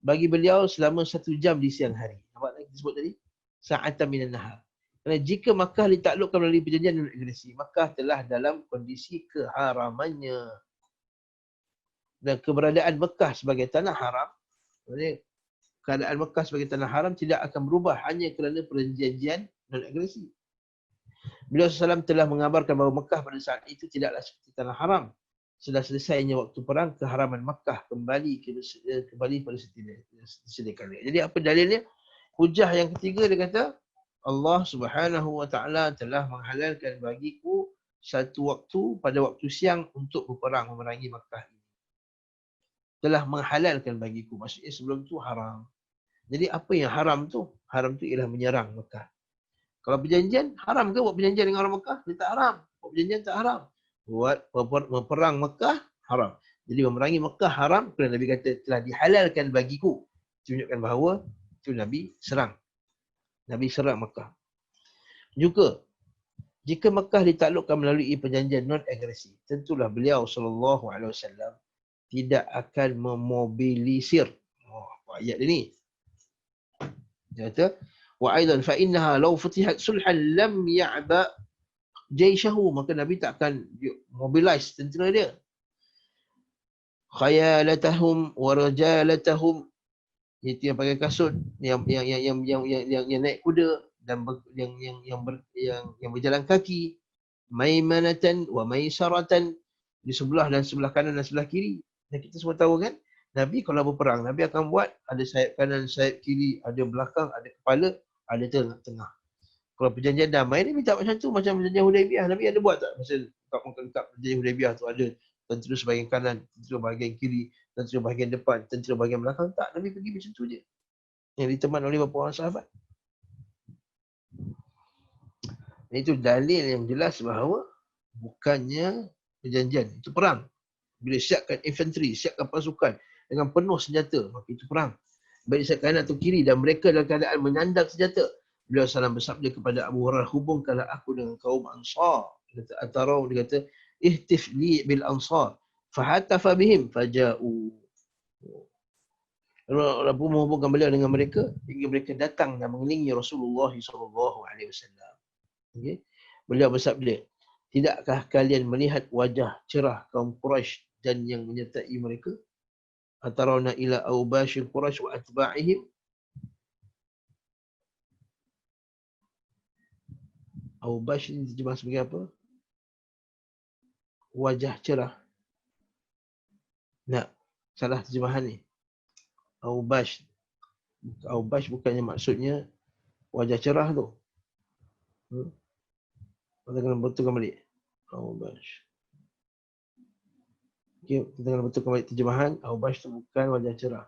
bagi beliau selama 1 jam di siang hari. Nampak tak kita sebut tadi? Sa'atan minan nahar. Kerana jika Makkah ditaklukkan melalui perjanjian non-agresi, Makkah telah dalam kondisi keharamannya. Dan keberadaan Makkah sebagai tanah haram, keadaan Makkah sebagai tanah haram tidak akan berubah hanya kerana perjanjian non-agresi. Beliau SAW telah mengabarkan bahawa Makkah pada saat itu tidaklah seperti tanah haram. Sudah selesainya waktu perang, keharaman Makkah kembali pada sedia kala. Jadi apa dalilnya? Hujah yang ketiga dia kata, Allah Subhanahu wa taala telah menghalalkan bagiku satu waktu pada waktu siang untuk berperang memerangi Makkah ini. Telah menghalalkan bagiku, maksudnya sebelum tu haram. Jadi apa yang haram tu? Haram tu ialah menyerang Makkah. Kalau perjanjian, haram ke buat perjanjian dengan orang Makkah? Dia tak haram. Buat perjanjian tak haram. Buat memperang Makkah, haram. Jadi memerangi Makkah haram kerana Nabi kata telah dihalalkan bagiku. Tunjukkan bahawa itu Nabi serang. Nabi serang Makkah. Juga, jika Makkah ditaklukkan melalui perjanjian non-agresi, tentulah beliau SAW tidak akan memobilisir. Apa ayat ini? Dia kata, wa aidan fa innaha law futihat sulhan lam ya'ba jaishahu, maka Nabi tak akan mobilize tentera dia. Khayalatahum wa rajalatahum, itu yang pakai kasut, yang naik kuda dan yang berjalan kaki, maimanatan wa maisaratan, di sebelah dan sebelah kanan dan sebelah kiri. Dan kita semua tahu kan, Nabi kalau berperang, Nabi akan buat ada sayap kanan, sayap kiri, ada belakang, ada kepala, ada tengah. Kalau perjanjian damai ni minta macam tu, macam perjanjian Hudaibiyah. Nabi ada buat tak? Masa lengkap perjanjian Hudaibiyah tu ada tentera sebahagian kanan, tentera bahagian kiri, tentera bahagian depan, tentera bahagian belakang. Tak, Nabi pergi macam tu je. Yang diteman oleh beberapa orang sahabat. Itu dalil yang jelas bahawa bukannya perjanjian, itu perang. Bila siapkan infanteri, siapkan pasukan dengan penuh senjata, maka itu perang. Baik siap kanan atau kiri dan mereka dalam keadaan menyandang senjata. Beliau salam bersabda kepada Abu Hurairah, hubungkanlah aku dengan kaum Ansar. Dia kata, Atarau, dia kata, ihtif li bil Ansar. Fahatafa bihim faja'u. Lalu menghubungkan beliau dengan mereka hingga mereka datang dan mengelilingi Rasulullah SAW. Okay. Beliau bersabda, tidakkah kalian melihat wajah cerah kaum Quraisy dan yang menyertai mereka? Atarawna ila awbashil Quraisy wa atba'ihim. Awbash ini terjemah sebagai apa? Wajah cerah. Nak, salah terjemahan ni. Awbash. Awbash bukannya maksudnya wajah cerah tu. Kita kena betulkan balik. Awbash. Okay, kita kena betulkan balik terjemahan. Awbash tu bukan wajah cerah.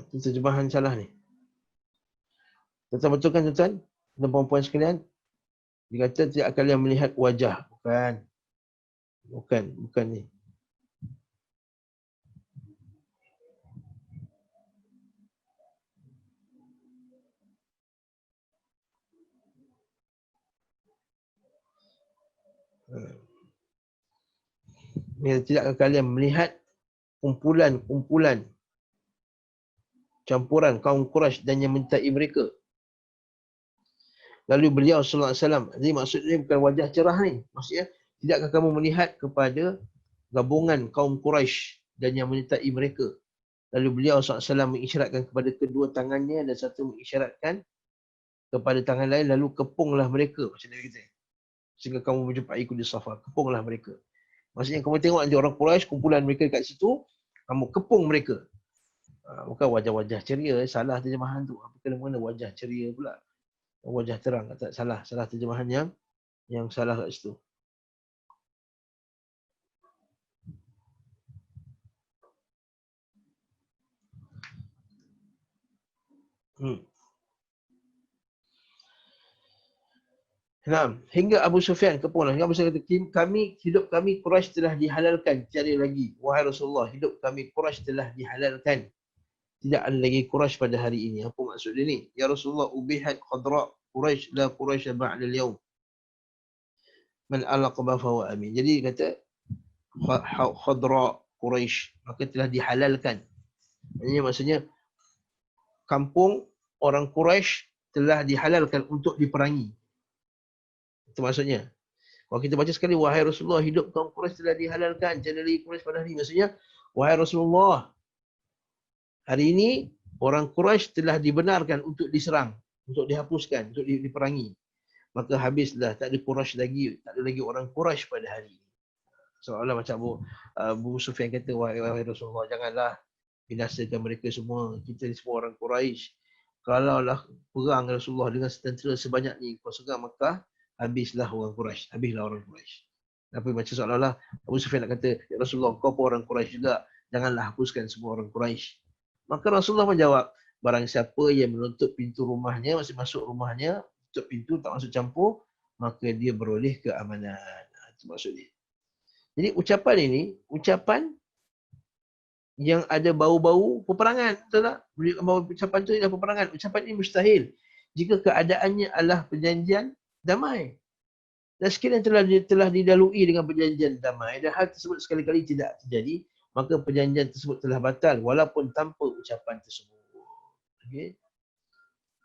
Itu terjemahan salah ni. Tuan betulkan tuan dan puan-puan sekalian. Dia kata tidak kalian melihat wajah. Bukan ni. Tidakkah kalian melihat kumpulan-kumpulan campuran kaum Quraisy dan yang menyertai mereka? Lalu beliau sallallahu alaihi wasallam, jadi maksudnya bukan wajah cerah ni. Maksudnya, tidakkah kamu melihat kepada gabungan kaum Quraisy dan yang menyertai mereka? Lalu beliau sallallahu alaihi wasallam mengisyaratkan kepada kedua tangannya dan satu mengisyaratkan kepada tangan lain, lalu kepunglah mereka. Macam Nabi kata, sehingga kamu menjumpai aku di Safa, kepunglah mereka. Maksudnya kamu tengok nanti orang Quraisy, kumpulan mereka dekat situ, kamu kepung mereka. Bukan wajah-wajah ceria, salah terjemahan tu. Apa kena wajah ceria pula? Wajah terang, tak salah terjemahan yang salah kat situ. Hmm. Nah, hingga Abu Sufyan kepung. Hingga Abu Sufyan kata, hidup kami Quraisy telah dihalalkan. Tiada lagi. Wahai Rasulullah, hidup kami Quraisy telah dihalalkan. Tidak ada lagi Quraisy pada hari ini. Apa maksud dia ni? Ya Rasulullah, ubihat khadra Quraisy la Quraisy ba'da al-yawm. Man alaqaba fahuwa amin. Jadi kata khadra Quraisy, maka telah dihalalkan. Maksudnya kampung orang Quraisy telah dihalalkan untuk diperangi. Itu maksudnya. Kalau kita baca sekali, wahai Rasulullah, hidup kaum Quraisy telah dihalalkan. Jangan lagi Quraisy pada hari ini. Maksudnya, wahai Rasulullah, hari ini orang Quraisy telah dibenarkan untuk diserang, untuk dihapuskan, untuk diperangi. Maka habislah, tak ada Quraisy lagi, tak ada lagi orang Quraisy pada hari ini. Seolah macam Abu Sufyan kata, wahai Rasulullah, janganlah binasakan mereka semua. Kita semua orang Quraisy. Kalaulah perang Rasulullah dengan tentera sebanyak ni, pasukan Mekah, habislah orang Quraisy. Habislah orang Quraisy. Tapi macam seolah-olah Abu Sufyan nak kata, ya Rasulullah, kau pun orang Quraisy juga. Janganlah hapuskan semua orang Quraisy. Maka Rasulullah menjawab, barang siapa yang menutup pintu rumahnya, masih masuk rumahnya, tutup pintu, tak masuk campur, maka dia beroleh keamanan. Itu maksud dia. Jadi ucapan ini, ucapan yang ada bau-bau peperangan. Betul tak? Ucapan itu adalah peperangan. Ucapan ini mustahil jika keadaannya adalah perjanjian damai. Dan sekiranya telah didalui dengan perjanjian damai dan hal tersebut sekali-kali tidak terjadi, maka perjanjian tersebut telah batal walaupun tanpa ucapan tersebut. Okay.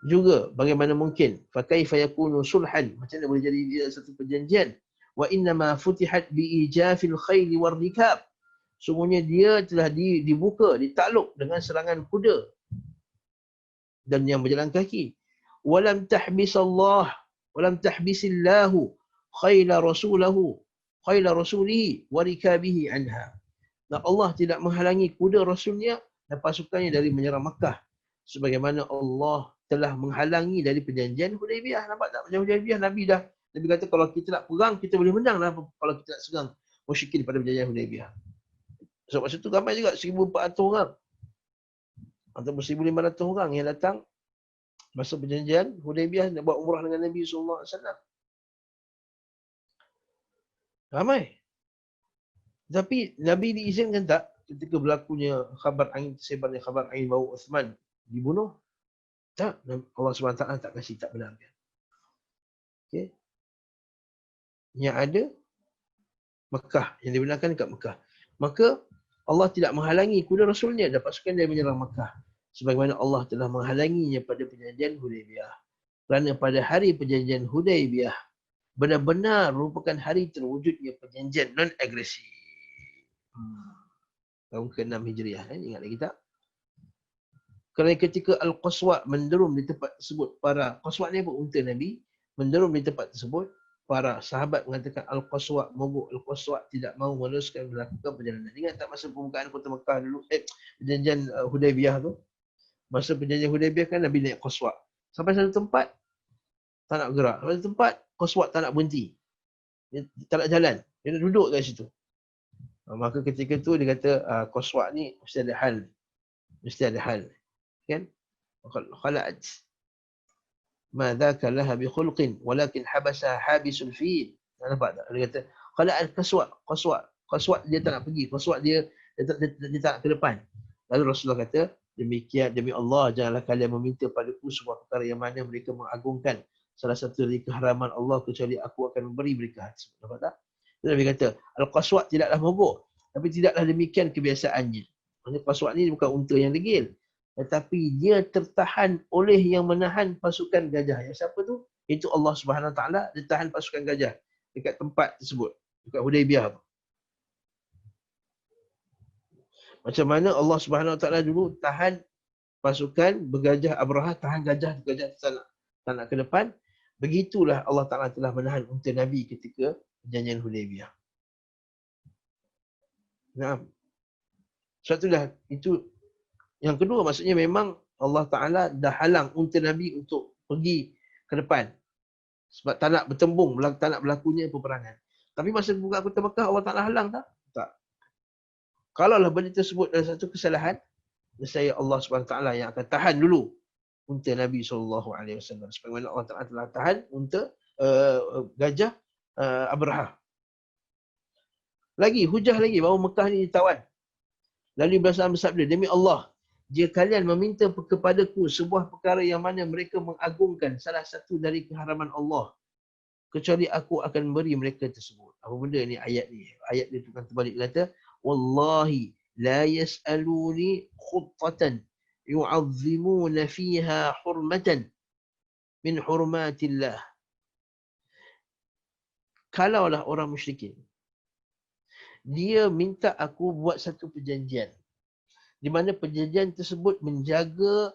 Juga bagaimana mungkin fakaifa yakunu sulhan, macam mana boleh jadi dia satu perjanjian? Wa innama futihat bi ijafil khayl war rikab. Sungguhnya dia telah dibuka, ditakluk dengan serangan kuda dan yang berjalan kaki. Walam tahbisallahu khayla rasulihi wa rikabihi anha. Dan Allah tidak menghalangi kuda Rasulnya dan pasukannya dari menyerang Makkah. Sebagaimana Allah telah menghalangi dari perjanjian Hudaybiyah. Nampak tak? Perjanjian Hudaybiyah, Nabi kata kalau kita nak perang, kita boleh menang lah kalau kita nak serang musyrikin pada perjanjian Hudaybiyah. So masa tu ramai juga 1,400 orang ataupun 1,500 orang yang datang masa perjanjian Hudaybiyah nak buat umrah dengan Nabi SAW. Ramai. Tapi Nabi diizinkan tak ketika berlakunya khabar angin, tersebarnya khabar angin bahawa Uthman dibunuh? Tak. Allah SWT tak kasih, tak benarkan. Okay. Yang ada Mekah, yang dibenarkan dekat Mekah. Maka Allah tidak menghalangi kuda Rasulnya dan pasukan dia menyerang Makkah. Sebagaimana Allah telah menghalanginya pada perjanjian Hudaybiyah. Kerana pada hari perjanjian Hudaybiyah benar-benar merupakan hari terwujudnya perjanjian non-agresi. Tahun ke-6 Hijriah. Ingat lagi tak? Kerana ketika Al-Qaswa' menderum di tempat tersebut, Qaswa' ni apa? Unta Nabi. Menderum di tempat tersebut, para sahabat mengatakan Al-Qaswa' mogok. Al-Qaswa' tidak mahu meneruskan melakukan perjalanan. Ingat tak masa pembukaan kota Mekah dulu, perjanjian Hudaybiyah tu? Masa perjanjian Hudaybiyah kan Nabi naik Qaswa'. Sampai satu tempat, tak nak gerak. Sampai satu tempat, Qaswa' tak nak berhenti. Dia tak nak jalan. Dia nak duduk kat situ. Maka ketika tu dia kata, Qaswa' ni mesti ada hal. Mesti ada hal. Kan? Khala'at. Ma dhaka laha bi khulqin walakin habasa habisul fil. Nampak tak? Dia kata khala'at Qaswa' dia tak nak pergi. Qaswa' dia tak nak ke depan. Lalu Rasulullah kata, demikian demi Allah janganlah kalian meminta padaku sebuah perkara yang mana mereka mengagungkan salah satu dari keharaman Allah kecuali aku akan memberi mereka hati. Nampak tak? Nabi kata Al-Qaswa' tidaklah mogok, tapi tidaklah demikian kebiasaannya. Maksudnya Qaswa' ni bukan unta yang degil, tetapi dia tertahan oleh yang menahan pasukan gajah. Yang siapa tu? Itu Allah Subhanahu Wa Taala. Dia tahan pasukan gajah dekat tempat tersebut, dekat Hudaybiyah. Macam mana Allah Subhanahu Wa Taala dulu tahan pasukan bergajah Abrahah, tahan gajah tak nak ke depan. Begitulah Allah Taala telah menahan unta Nabi ketika perjanjian Hudaybiyah. Nah, suatu dah itu. Yang kedua, maksudnya memang Allah Ta'ala dah halang unta Nabi untuk pergi ke depan. Sebab tak nak bertembung, tak nak berlakunya peperangan. Tapi masa buka kota Mekah, Allah Ta'ala halang tak? Tak. Kalaulah benda tersebut adalah satu kesalahan, nescaya Allah SWT yang akan tahan dulu unta Nabi SAW. Sebagaimana Allah Ta'ala telah tahan unta gajah Abrahah. Lagi, hujah lagi bahawa Mekah ni ditawan. Lalu Ibrahim bersabda, demi Allah, jika kalian meminta kepadaku sebuah perkara yang mana mereka mengagungkan salah satu dari keharaman Allah, kecuali aku akan beri mereka tersebut. Apa benda ni ayat ni? Ayat dia tukar terbalik kata, wallahi la yas'aluni khuttatan yu'azzimuna fiha hurmatan min hurmatillah. Kalaulah orang musyrikin dia minta aku buat satu perjanjian di mana perjanjian tersebut menjaga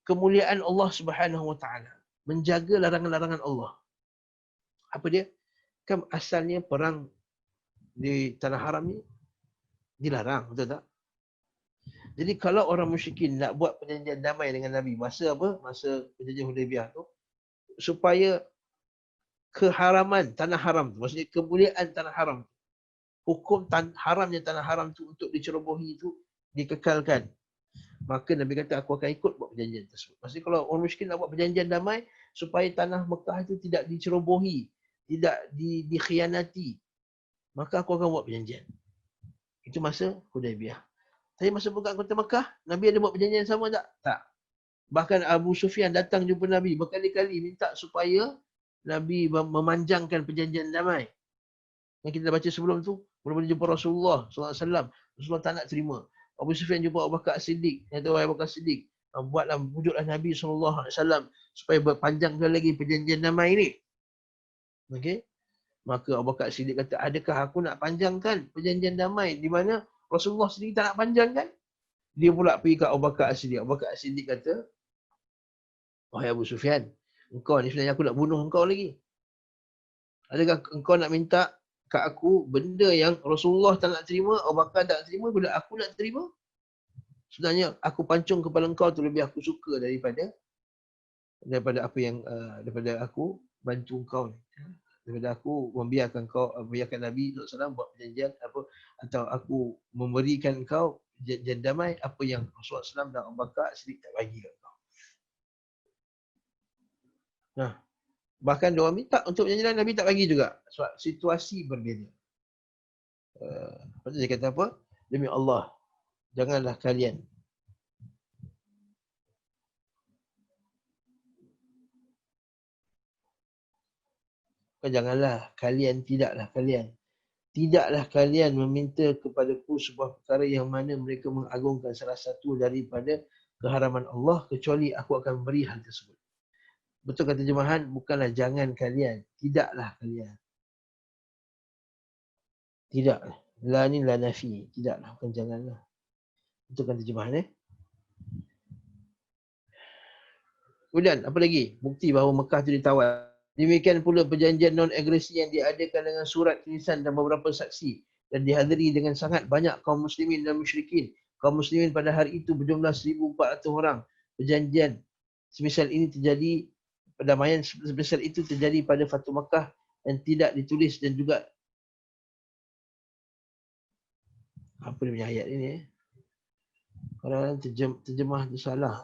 kemuliaan Allah Subhanahu Wa Taala, menjaga larangan-larangan Allah. Apa dia? Kan asalnya perang di tanah haram ni dilarang, betul tak? Jadi kalau orang musyrikin nak buat perjanjian damai dengan Nabi masa apa? Masa perjanjian Hudaybiyah tu, supaya keharaman tanah haram tu, maksudnya kemuliaan tanah haram, hukum haramnya tanah haram tu untuk dicerobohi itu dikekalkan, maka Nabi kata aku akan ikut buat perjanjian tersebut. Maksudnya kalau orang musyrikin nak buat perjanjian damai supaya tanah Mekah itu tidak dicerobohi, tidak dikhianati, maka aku akan buat perjanjian. Itu masa Hudaybiyah. Tapi masa buka kota Mekah, Nabi ada buat perjanjian sama tak? Tak. Bahkan Abu Sufyan datang jumpa Nabi berkali-kali minta supaya Nabi memanjangkan perjanjian damai. Yang kita baca sebelum tu, mula-mula jumpa Rasulullah SAW. Rasulullah tak nak terima. Abu Sufyan jumpa Abu Bakar As-Siddiq. Kata, wahai Abu Bakar As-Siddiq, buatlah, wujudlah Nabi SAW supaya berpanjangkan lagi perjanjian damai ni. Okey. Maka Abu Bakar As-Siddiq kata, adakah aku nak panjangkan perjanjian damai di mana Rasulullah sendiri tak nak panjangkan? Dia pula pergi ke Abu Bakar As-Siddiq. Abu Bakar As-Siddiq kata, wahai Abu Sufyan, engkau ni sebenarnya aku nak bunuh engkau lagi. Adakah engkau nak minta kat aku benda yang Rasulullah tak nak terima, Abu Bakar tak nak terima, bila aku nak terima? Sebenarnya aku pancung kepala engkau tu lebih aku suka daripada apa yang daripada aku bantu engkau ni. Daripada aku membiarkan Nabi SAW buat perjanjian apa, atau aku memberikan engkau perjanjian damai apa yang Rasulullah SAW dan Abu Bakar sedikit tak bagi kat engkau. Nah, bahkan dia orang minta untuk perjanjian Nabi tak bagi juga. Sebab situasi berbeza. Lepas tu dia kata apa? Demi Allah, janganlah kalian tidaklah kalian meminta kepadaku sebuah perkara yang mana mereka mengagungkan salah satu daripada keharaman Allah, kecuali aku akan beri hal tersebut. Betul kata terjemahan, bukanlah jangan kalian, tidaklah kalian. Tidaklah. La ni la nafi, tidaklah, bukan janganlah. Betul kata terjemahan Kemudian apa lagi? Bukti bahawa Mekah itu ditawan. Demikian pula perjanjian non-agresi yang diadakan dengan surat tulisan dan beberapa saksi dan dihadiri dengan sangat banyak kaum muslimin dan musyrikin. Kaum muslimin pada hari itu berjumlah 1,400 orang. Perjanjian semisal ini terjadi, perdamaian semisal itu terjadi pada Fatu Mekah dan tidak ditulis, dan juga apa dia punya ayat ini? Kadang-kadang terjemah itu salah.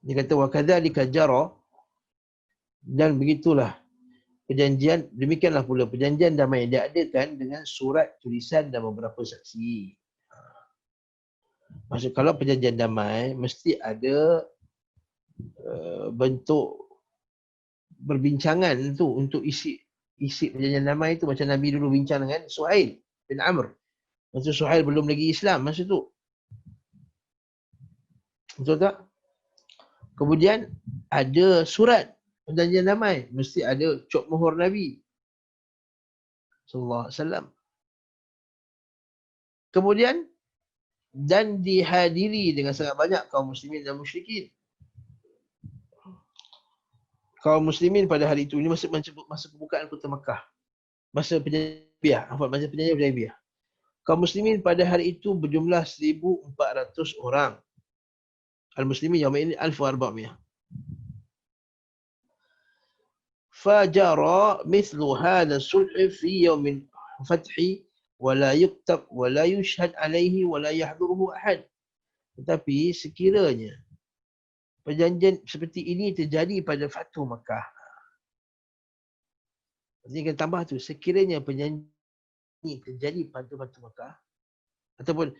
Dia kata wa kadzalika jara, dan begitulah perjanjian, demikianlah pula perjanjian damai yang diadakan dengan surat tulisan dan beberapa saksi. Maksud kalau perjanjian damai mesti ada bentuk berbincangan tu untuk isi perjanjian damai tu, macam Nabi dulu bincang dengan Suhail bin Amr. Masa Suhail belum lagi Islam masa tu. Betul tak? Kemudian ada surat perjanjian damai, mesti ada cop mohor Nabi sallallahu alaihi wasallam. Kemudian dan dihadiri dengan sangat banyak kaum muslimin dan musyrikin. Kaum muslimin pada hari itu, ini masa pembukaan kota Mekah, masa perjanjian Hudaybiyah. Kaum muslimin pada hari itu berjumlah 1,400 orang. Al-muslimin yauma ini 1,400. fajara mithlu hadha sulh fi yawmin fathi wala yuktab wala yushhad alaihi wala yahduruhu ahad. Tetapi sekiranya perjanjian seperti ini terjadi pada Fathu Makkah. Jadi kita tambah tu, sekiranya perjanjian ini terjadi pada Fathu Makkah ataupun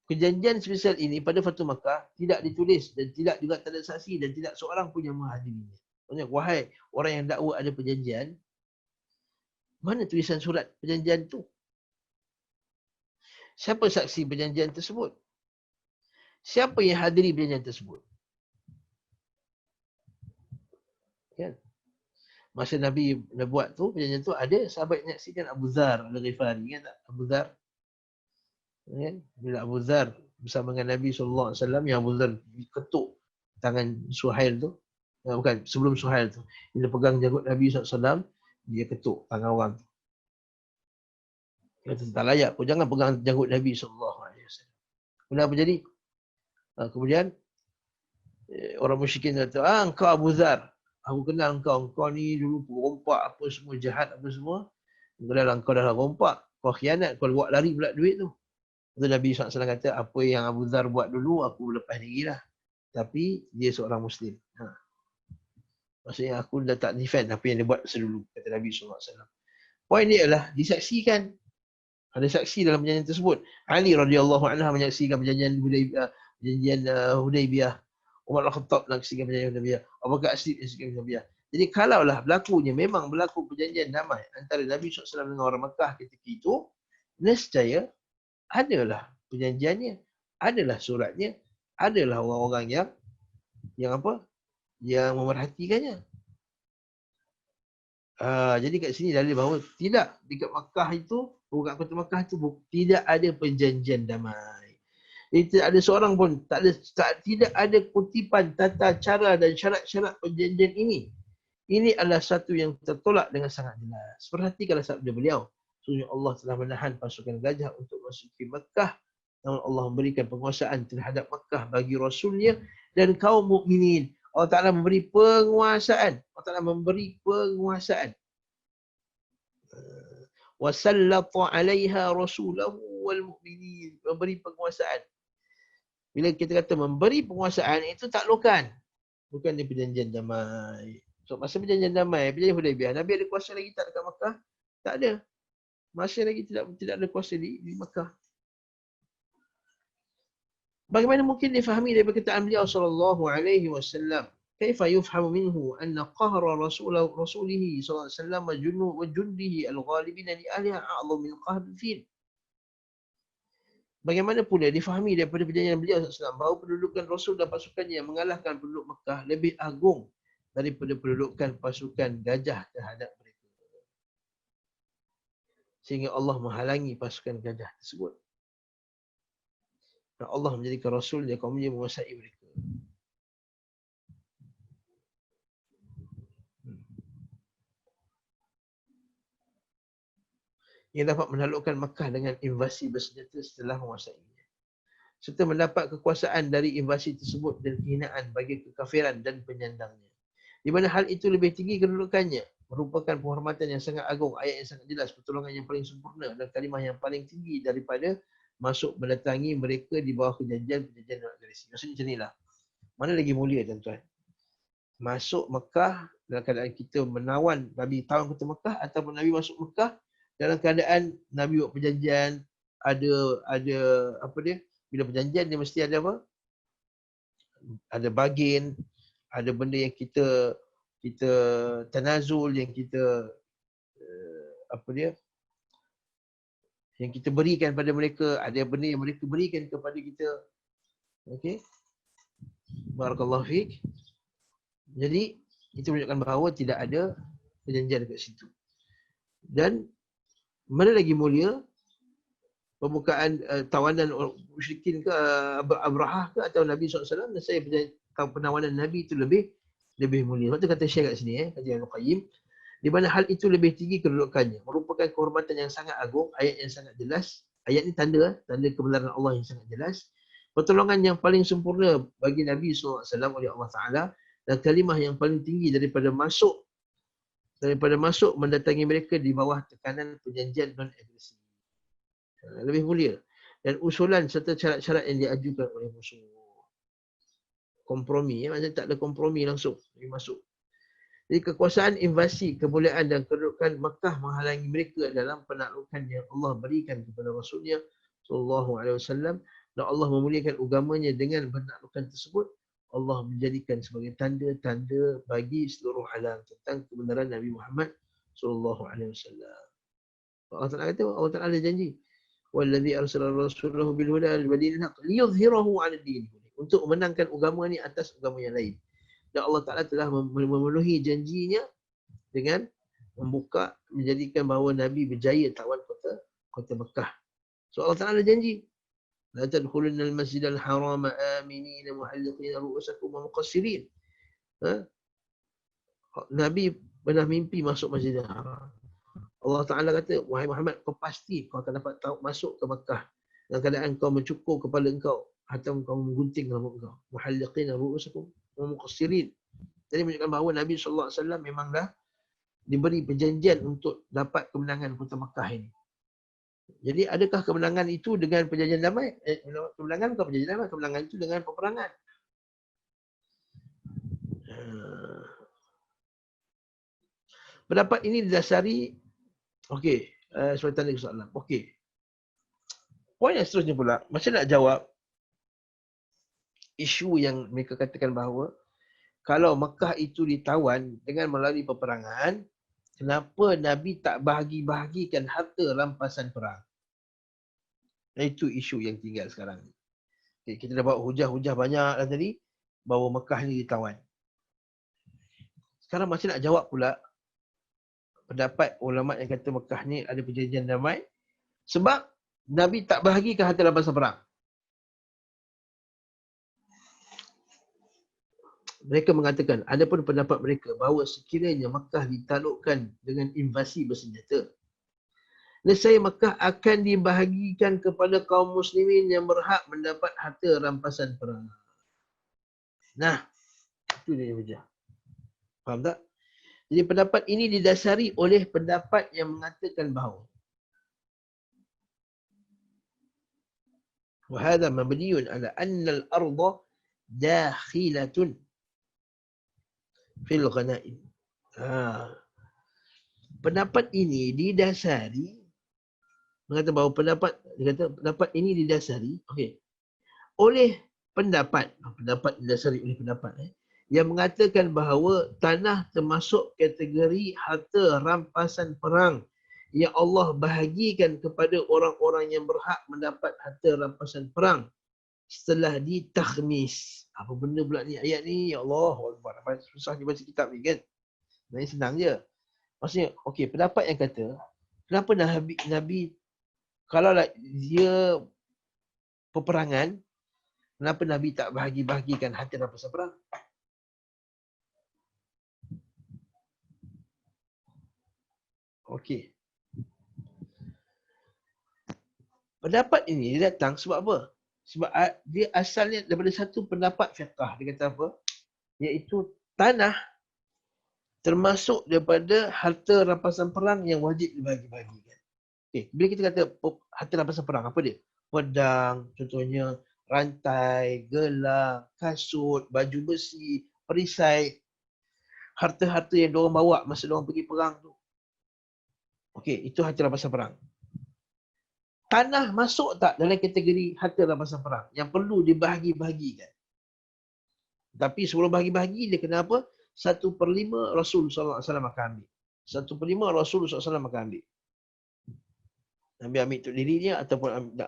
perjanjian spesial ini pada Fathu Makkah tidak ditulis dan tidak juga tanda saksi dan tidak seorang pun yang menghadirinya. Maksudnya, wahai orang yang dakwa ada perjanjian, mana tulisan surat perjanjian tu? Siapa saksi perjanjian tersebut? Siapa yang hadiri perjanjian tersebut? Kan? Masa Nabi dah buat tu, perjanjian tu ada sahabat yang nyaksikan, Abu Dzar Al-Ghifari, kan tak? Abu Dzar. Kan? Bila Abu Dzar bersama dengan Nabi SAW, yang Abu Dzar ketuk tangan Suhail tu. Bukan, sebelum Suhail tu. Bila pegang janggut Nabi SAW, dia ketuk tangan orang tu. Dia kata, tak layak pun, jangan pegang janggut Nabi SAW. Kenapa jadi? Kemudian, orang musyrikin kata, engkau Abu Dzar. Aku kenal engkau ni dulu perompak apa semua, jahat apa semua. Engkau dah rompak, kau khianat, kau buat lari pula duit tu. Lepas Nabi SAW kata, apa yang Abu Dzar buat dulu, aku lepas diri lah. Tapi dia seorang Muslim. Maksudnya aku dah tak defend apa yang dia buat sedulu, kata Nabi SAW. Poin dia adalah disaksikan. Ada saksi dalam perjanjian tersebut. Ali radhiyallahu anhu menyaksikan perjanjian Hudaybiyah. Umar Al-Khattab menyaksikan perjanjian Hudaybiyah. Abu Bakar As-Siddiq menyaksikan Hudaybiyah. Jadi kalaulah berlakunya, memang berlaku perjanjian damai antara Nabi SAW dengan orang Makkah ketika itu, nescaya adalah perjanjiannya, adalah suratnya, adalah orang-orang yang apa? Yang memerhatikannya. Jadi kat sini dalil bahawa tidak, dekat Makkah itu, bukan kota Makkah itu tidak ada perjanjian damai. Jadi tidak ada seorang pun, tidak ada kutipan tata cara dan syarat-syarat perjanjian ini. Ini adalah satu yang tertolak dengan sangat jelas. Perhatikanlah sabda beliau. Sesungguhnya Allah telah menahan pasukan gajah untuk masuk ke Makkah. Namun Allah memberikan penguasaan terhadap Makkah bagi Rasulnya dan kaum mukminin. Allah Ta'ala memberi penguasaan. Allah Ta'ala memberi penguasaan. Wasallata alaiha rasulahu wal mu'minin. Memberi penguasaan. Bila kita kata memberi penguasaan, itu taklukan. Bukan dia perjanjian damai. So, masa perjanjian damai, perjanjian Hudaybiyah, Nabi ada kuasa lagi tak dekat Makkah? Tak ada. Masih lagi tidak ada kuasa di Makkah. Bagaimana mungkin difahami dari perkataan beliau sallallahu alaihi wasallam? Kaifa yufhamu minhu anna qahra rasulih sallallahu alaihi wasallam wa jundihi al-ghalibin li ahliha a'zam min qahr al-fil? Bagaimana pula difahami daripada perjanjian beliau SAW bahawa pendudukan Rasul dan pasukannya yang mengalahkan penduduk Makkah lebih agung daripada pendudukan pasukan gajah terhadap mereka. Sehingga Allah menghalangi pasukan gajah tersebut. Dan Allah menjadikan Rasul dan kaumnya menguasai mereka. Yang dapat menaklukkan Makkah dengan invasi bersenjata setelah menguasainya. Serta mendapat kekuasaan dari invasi tersebut dan kehinaan bagi kekafiran dan penyandangnya. Di mana hal itu lebih tinggi kedudukannya, merupakan penghormatan yang sangat agung, ayat yang sangat jelas, pertolongan yang paling sempurna dan kalimah yang paling tinggi daripada masuk mendatangi mereka di bawah perjanjian-perjanjian dan agresi. Maksudnya macam inilah. Mana lagi mulia tuan-tuan? Masuk Mekah dalam keadaan kita menawan Nabi tawan kota Mekah ataupun Nabi masuk Mekah dalam keadaan Nabi buat perjanjian, ada apa dia? Bila perjanjian dia mesti ada apa? Ada bargain, ada benda yang kita tanazul, yang kita apa dia? Yang kita berikan pada mereka, ada benda yang mereka berikan kepada kita. Okey. Barakallahu fiik. Jadi itu menunjukkan bahawa tidak ada perjanjian dekat situ. Dan mana lagi mulia pembukaan tawanan musyrikin ke Abrahah ke atau Nabi SAW, dan saya penawanan Nabi itu lebih mulia. Sebab tu kata Syekh kat sini, kata Ibnu Qayyim, di mana hal itu lebih tinggi kedudukannya, merupakan kehormatan yang sangat agung, ayat yang sangat jelas. Ayat ni tanda kebenaran Allah yang sangat jelas. Pertolongan yang paling sempurna bagi Nabi SAW oleh Allah Ta'ala, dan kalimah yang paling tinggi daripada masuk daripada masuk mendatangi mereka di bawah tekanan perjanjian non-agresi. Lebih mulia. Dan usulan serta syarat-syarat yang diajukan oleh musuh. Kompromi. Maksudnya tak ada kompromi langsung. Dia masuk. Jadi kekuasaan invasi, kemuliaan dan kedudukan Makkah menghalangi mereka dalam penaklukan yang Allah berikan kepada Rasulnya sallallahu alaihi wasallam, dan Allah memuliakan agamanya dengan penaklukan tersebut. Allah menjadikan sebagai tanda-tanda bagi seluruh alam tentang kebenaran Nabi Muhammad sallallahu alaihi wasallam. Allah Taala kata, Allah Taala ada janji, wallazi arsala rasulahu bil huda wal dinil haq liyuzhirahu 'ala din, untuk memenangkan agama ni atas agama yang lain. Dan Allah Ta'ala telah memenuhi janjinya dengan membuka, menjadikan bahawa Nabi berjaya tawan kota Mekah. So Allah Ta'ala ada janji. La tadkhulunna al-masjidal harama aminina muhalliqina ru'usakum wa muqassirin. Nabi pernah mimpi masuk Masjidil Haram. Allah Ta'ala kata, wahai Muhammad, kau pasti kau akan dapat masuk ke Mekah dalam keadaan kau mencukur kepala engkau atau kau menggunting rambut engkau. Muhalliqina ru'usakum wa muqassirin. Jadi menunjukkan bahawa Nabi SAW memang dah diberi perjanjian untuk dapat kemenangan kota Mekah ini. Jadi adakah kemenangan itu dengan perjanjian damai? Kemenangan bukan perjanjian damai, kemenangan itu dengan peperangan. Pendapat ini didasari, okey, soalan tanda soalan. Okey. Poin yang seterusnya pula, macam nak jawab isu yang mereka katakan bahawa kalau Mekah itu ditawan dengan melalui peperangan, kenapa Nabi tak bahagi-bahagikan harta rampasan perang? Itu isu yang tinggal sekarang. Okay, kita dah bawa hujah-hujah banyak dah tadi bahawa Mekah ni ditawan. Sekarang macam nak jawab pula pendapat ulama yang kata Mekah ni ada perjanjian damai sebab Nabi tak bahagikan harta rampasan perang. Mereka mengatakan, ada pun pendapat mereka bahawa sekiranya Makkah ditaklukkan dengan invasi bersenjata, nescaya Makkah akan dibahagikan kepada kaum muslimin yang berhak mendapat harta rampasan perang. Nah, itu dia hujah. Faham tak? Jadi pendapat ini didasari oleh pendapat yang mengatakan bahawa وهذا مبني على أن الأرض داخلة fil ghanaim. Pendapat ini didasari, mengatakan bahawa pendapat ini didasari oleh pendapat didasari oleh pendapat yang mengatakan bahawa tanah termasuk kategori harta rampasan perang yang Allah bahagikan kepada orang-orang yang berhak mendapat harta rampasan perang setelah ditakhmis. Apa benda pula ni ayat ni? Ya Allah, susah dia baca kitab ni kan. Sebenarnya senang je. Maksudnya, okey, pendapat yang kata, kenapa Nabi kalau dia peperangan, kenapa Nabi tak bahagi-bahagikan harta rampasan perang? Okey. Pendapat ini datang sebab apa? Sebab dia asalnya daripada satu pendapat fiqh. Dia kata apa? Iaitu tanah termasuk daripada harta rampasan perang yang wajib dibagi-bagikan. Okay. Bila kita kata harta rampasan perang, apa dia? Pedang, contohnya rantai, gelang, kasut, baju besi, perisai. Harta-harta yang diorang bawa masa diorang pergi perang tu. Okey, itu harta rampasan perang. Tanah masuk tak dalam kategori harta rampasan perang yang perlu dibahagi-bahagikan? Tapi sebelum bahagi-bahagi, dia kena apa? 1/5 Rasul SAW akan ambil. 1/5 Rasul SAW akan ambil. Nabi ambil untuk dirinya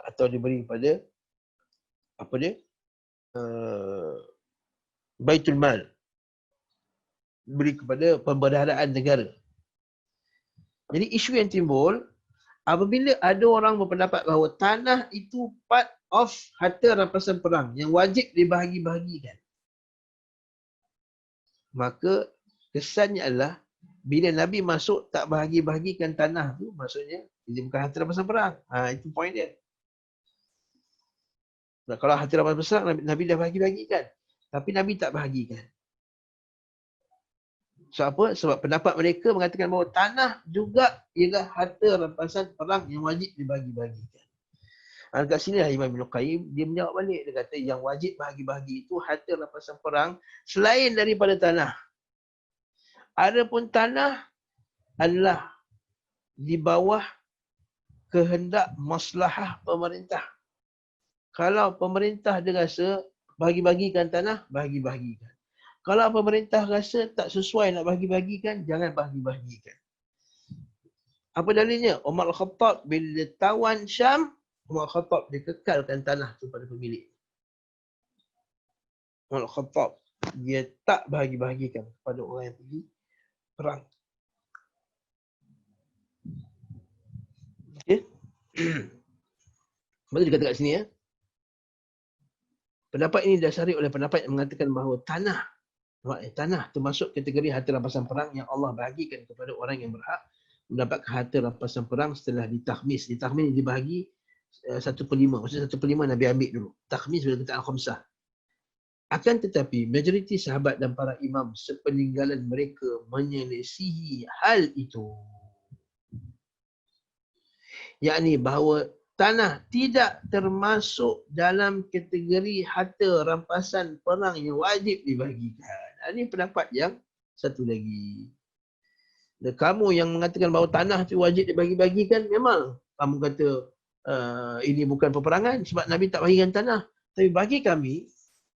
atau diberi kepada apa dia? Baitul Mal. Beri kepada pembendaharaan negara. Jadi isu yang timbul, apabila ada orang berpendapat bahawa tanah itu part of harta rampasan perang yang wajib dibahagi-bahagikan, maka kesannya adalah bila Nabi masuk tak bahagi-bahagikan tanah tu, maksudnya dia bukan harta rampasan perang. Itu poin dia. Nah, kalau harta rampasan perang Nabi dah bahagi-bahagikan, tapi Nabi tak bahagikan. Sebab apa? Sebab pendapat mereka mengatakan bahawa tanah juga ialah harta rampasan perang yang wajib dibagi-bagikan. Kat sini lah Imam Ibn Qayyim, dia menjawab balik. Dia kata yang wajib bahagi-bahagi itu harta rampasan perang selain daripada tanah. Adapun tanah adalah di bawah kehendak maslahah pemerintah. Kalau pemerintah dia rasa bagi-bagikan tanah, bagi-bagikan. Kalau pemerintah rasa tak sesuai nak bagi-bagikan, jangan bagi-bagikan. Apa dalilnya? Umar Al-Khattab bila tawan Syam, Umar Al-Khattab dia kekalkan tanah tu pada pemilik. Umar Al-Khattab dia tak bagi-bagikan kepada orang yang pergi perang. Okey. Betul dikata kat sini ya. Pendapat ini didasari oleh pendapat yang mengatakan bahawa tanah termasuk kategori harta rampasan perang yang Allah bahagikan kepada orang yang berhak mendapat harta rampasan perang setelah ditakhmis. Ditakhmis dibahagi 1/5. Maksudnya 1/5 Nabi ambil dulu. Takhmis bila kata al-khamsah. Akan tetapi majoriti sahabat dan para imam sepeninggalan mereka menyelisihi hal itu. Yakni bahawa tanah tidak termasuk dalam kategori harta rampasan perang yang wajib dibagikan. Ini pendapat yang satu lagi. Dan kamu yang mengatakan bahawa tanah itu wajib dibagi-bagikan, memang kamu kata ini bukan peperangan sebab Nabi tak bagikan tanah. Tapi bagi kami,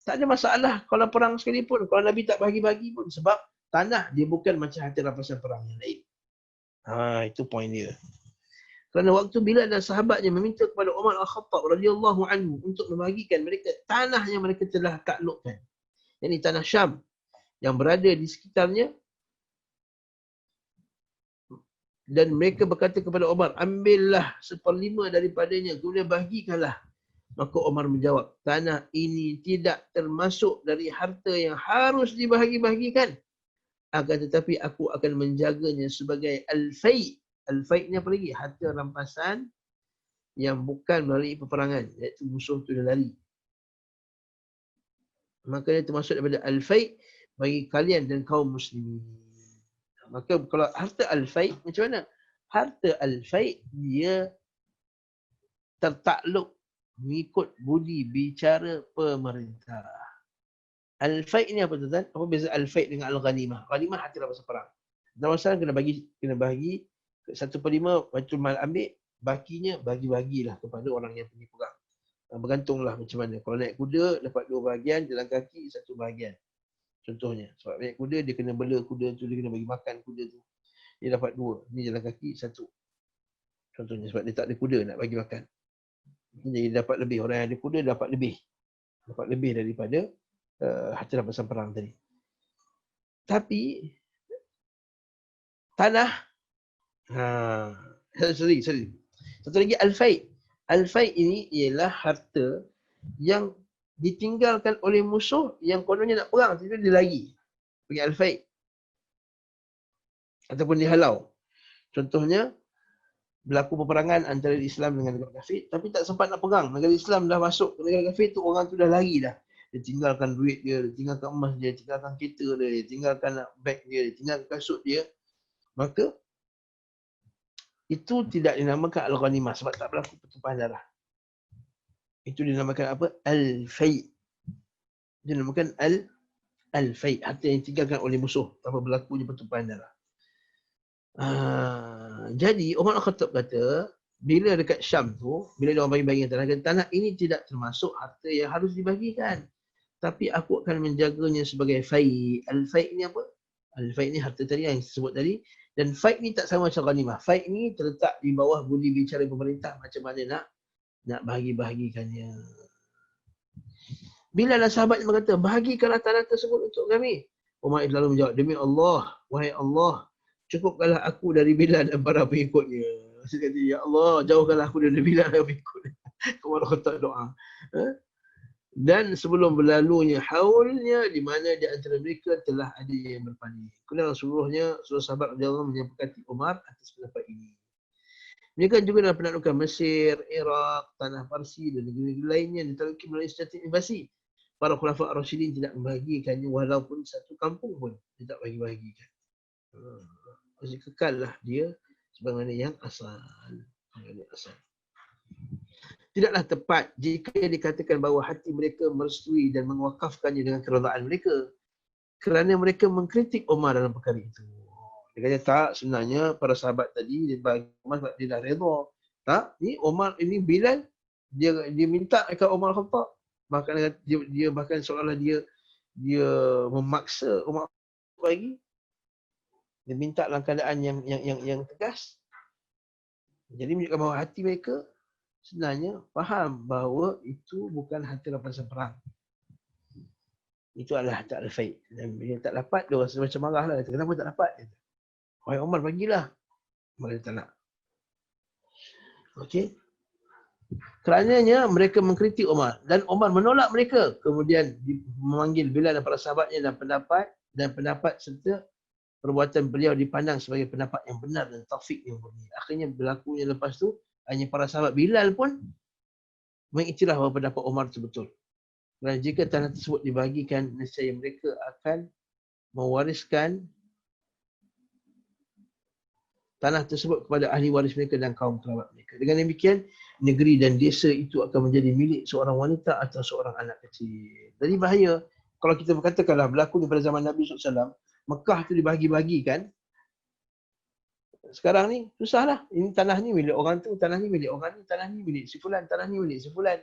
tak ada masalah kalau perang sekalipun. Kalau Nabi tak bagi-bagi pun sebab tanah dia bukan macam harta rampasan perang yang lain. Itu poin dia. Kerana waktu Bilal dan sahabatnya meminta kepada Umar Al-Khattab radhiyallahu anhu untuk membagikan mereka tanah yang mereka telah taklukkan. Yang ini tanah Syam yang berada di sekitarnya. Dan mereka berkata kepada Umar, ambillah 1/5 daripadanya, kemudian bagikanlah. Maka Umar menjawab, tanah ini tidak termasuk dari harta yang harus dibahagi-bagikan. Akan tetapi aku akan menjaganya sebagai al-fai'. Al-fai' ni apa lagi? Harta rampasan yang bukan melalui peperangan. Iaitu musuh tu dia lari. Maka dia termasuk daripada al-fai' bagi kalian dan kaum muslimin. Maka kalau harta al-fai' macam mana? Harta al-fai' dia tertakluk mengikut budi bicara pemerintah. Al-fai' ni apa tuan? Apa beza al-fai' dengan al-ghanimah? Ghanimah harta rampasan perang. Dalam masalah kena bagi 1/5 Baitul Mal ambil, bakinya bagi-bagilah kepada orang yang pergi perang. Bergantunglah macam mana. Kalau naik kuda dapat 2 bahagian, jalan kaki 1 bahagian. Contohnya, sebab naik kuda dia kena bela kuda tu, dia kena bagi makan kuda tu. Dia dapat 2. Ni jalan kaki 1. Contohnya sebab dia tak ada kuda nak bagi makan. Jadi dapat lebih. Orang yang ada kuda dapat lebih. Dapat lebih daripada harta rampasan perang tadi. Tapi tanah sorry. Satu lagi al-fai'. Al-fai' ini ialah harta yang ditinggalkan oleh musuh yang kononnya nak perang, tapi dia lari. Pergi al-fai'. Ataupun dihalau. Contohnya, berlaku peperangan antara Islam dengan negara kafir, tapi tak sempat nak perang. Negara Islam dah masuk ke negara kafir tu, orang tu dah lari dah. Dia tinggalkan duit dia, dia tinggalkan emas dia, tinggalkan kereta dia, tinggalkan beg dia, tinggalkan kasut dia. Maka, itu tidak dinamakan al-ghanimah sebab tak berlaku pertumpahan darah. Itu dinamakan apa? Al-fai'. Dinamakan al-fai'. Harta yang ditinggalkan oleh musuh tanpa berlakunya pertumpahan darah. Jadi Umar Al-Khattab kata, bila dekat Syam tu, bila dia orang bagi-bagi tanah ini tidak termasuk harta yang harus dibagikan. Tapi aku akan menjaganya sebagai fai'. Al-fai' ni apa? Al-fai' ni harta tadi yang disebut tadi. Dan fai' ni tak sama macam ghanimah. Fai' ni terletak di bawah budi bicara pemerintah macam mana nak bahagi-bahagikannya. Bila lah sahabat berkata, bahagikanlah tanah tersebut untuk kami. Umar lalu menjawab, demi Allah, wahai Allah, cukupkanlah aku dari Bilal dan para pengikutnya. Maksud kata, ya Allah, jauhkanlah aku dari Bilal dan pengikutnya. Umar kata doa. Dan sebelum berlalunya haulnya, di mana di antara mereka telah ada yang berpaling. Kemudian Rasulullah sahabat radhiyallahu menyepakati Umar atas pendapat ini. Mereka juga dalam penaklukan Mesir, Iraq, Tanah Parsi dan negeri-negeri lainnya ditakluki melalui strategi invasi. Para khulafa ar-rasyidin tidak membahagikannya walaupun satu kampung pun tidak bagi-bahagikan. Masih kekal lah dia sebagaimana yang asal. Tidaklah tepat jika dikatakan bahawa hati mereka merestui dan mewakafkannya dengan keredaan mereka, kerana mereka mengkritik Umar dalam perkara itu. Dia kata tak, sebenarnya para sahabat tadi dia bagi Umar sebab dia dah redha. Tak, ni Umar, ini Bilal, dia minta dekat Umar Khattab. Bahkan dia bahkan seolah-olah dia memaksa Umar bagi. Dia minta dalam keadaan yang tegas. Jadi menunjukkan bahawa hati mereka sebenarnya faham bahawa itu bukan hati rampasan perang. Itu adalah tak ada faid. Dan bila tak dapat, dia rasa macam marah lah. Kenapa tak dapat? Wahai Umar, bagilah. Umar tak nak. Okey. Kerananya mereka mengkritik Umar. Dan Umar menolak mereka. Kemudian memanggil Bilal dan para sahabatnya dan pendapat serta perbuatan beliau dipandang sebagai pendapat yang benar dan taufik yang murni. Akhirnya berlakunya lepas tu, hanya para sahabat Bilal pun mengiktiraf bahawa pendapat Umar itu betul. Dan jika tanah tersebut dibagikan, nescaya mereka akan mewariskan tanah tersebut kepada ahli waris mereka dan kaum kerabat mereka. Dengan demikian, negeri dan desa itu akan menjadi milik seorang wanita atau seorang anak kecil. Jadi bahaya kalau kita berkatakanlah berlaku pada zaman Nabi SAW, Mekah tu dibagi-bagikan. Sekarang ni susahlah. Ini tanah ni milik orang tu, tanah ni milik orang ni, tanah ni milik si fulan, tanah ni milik si fulan.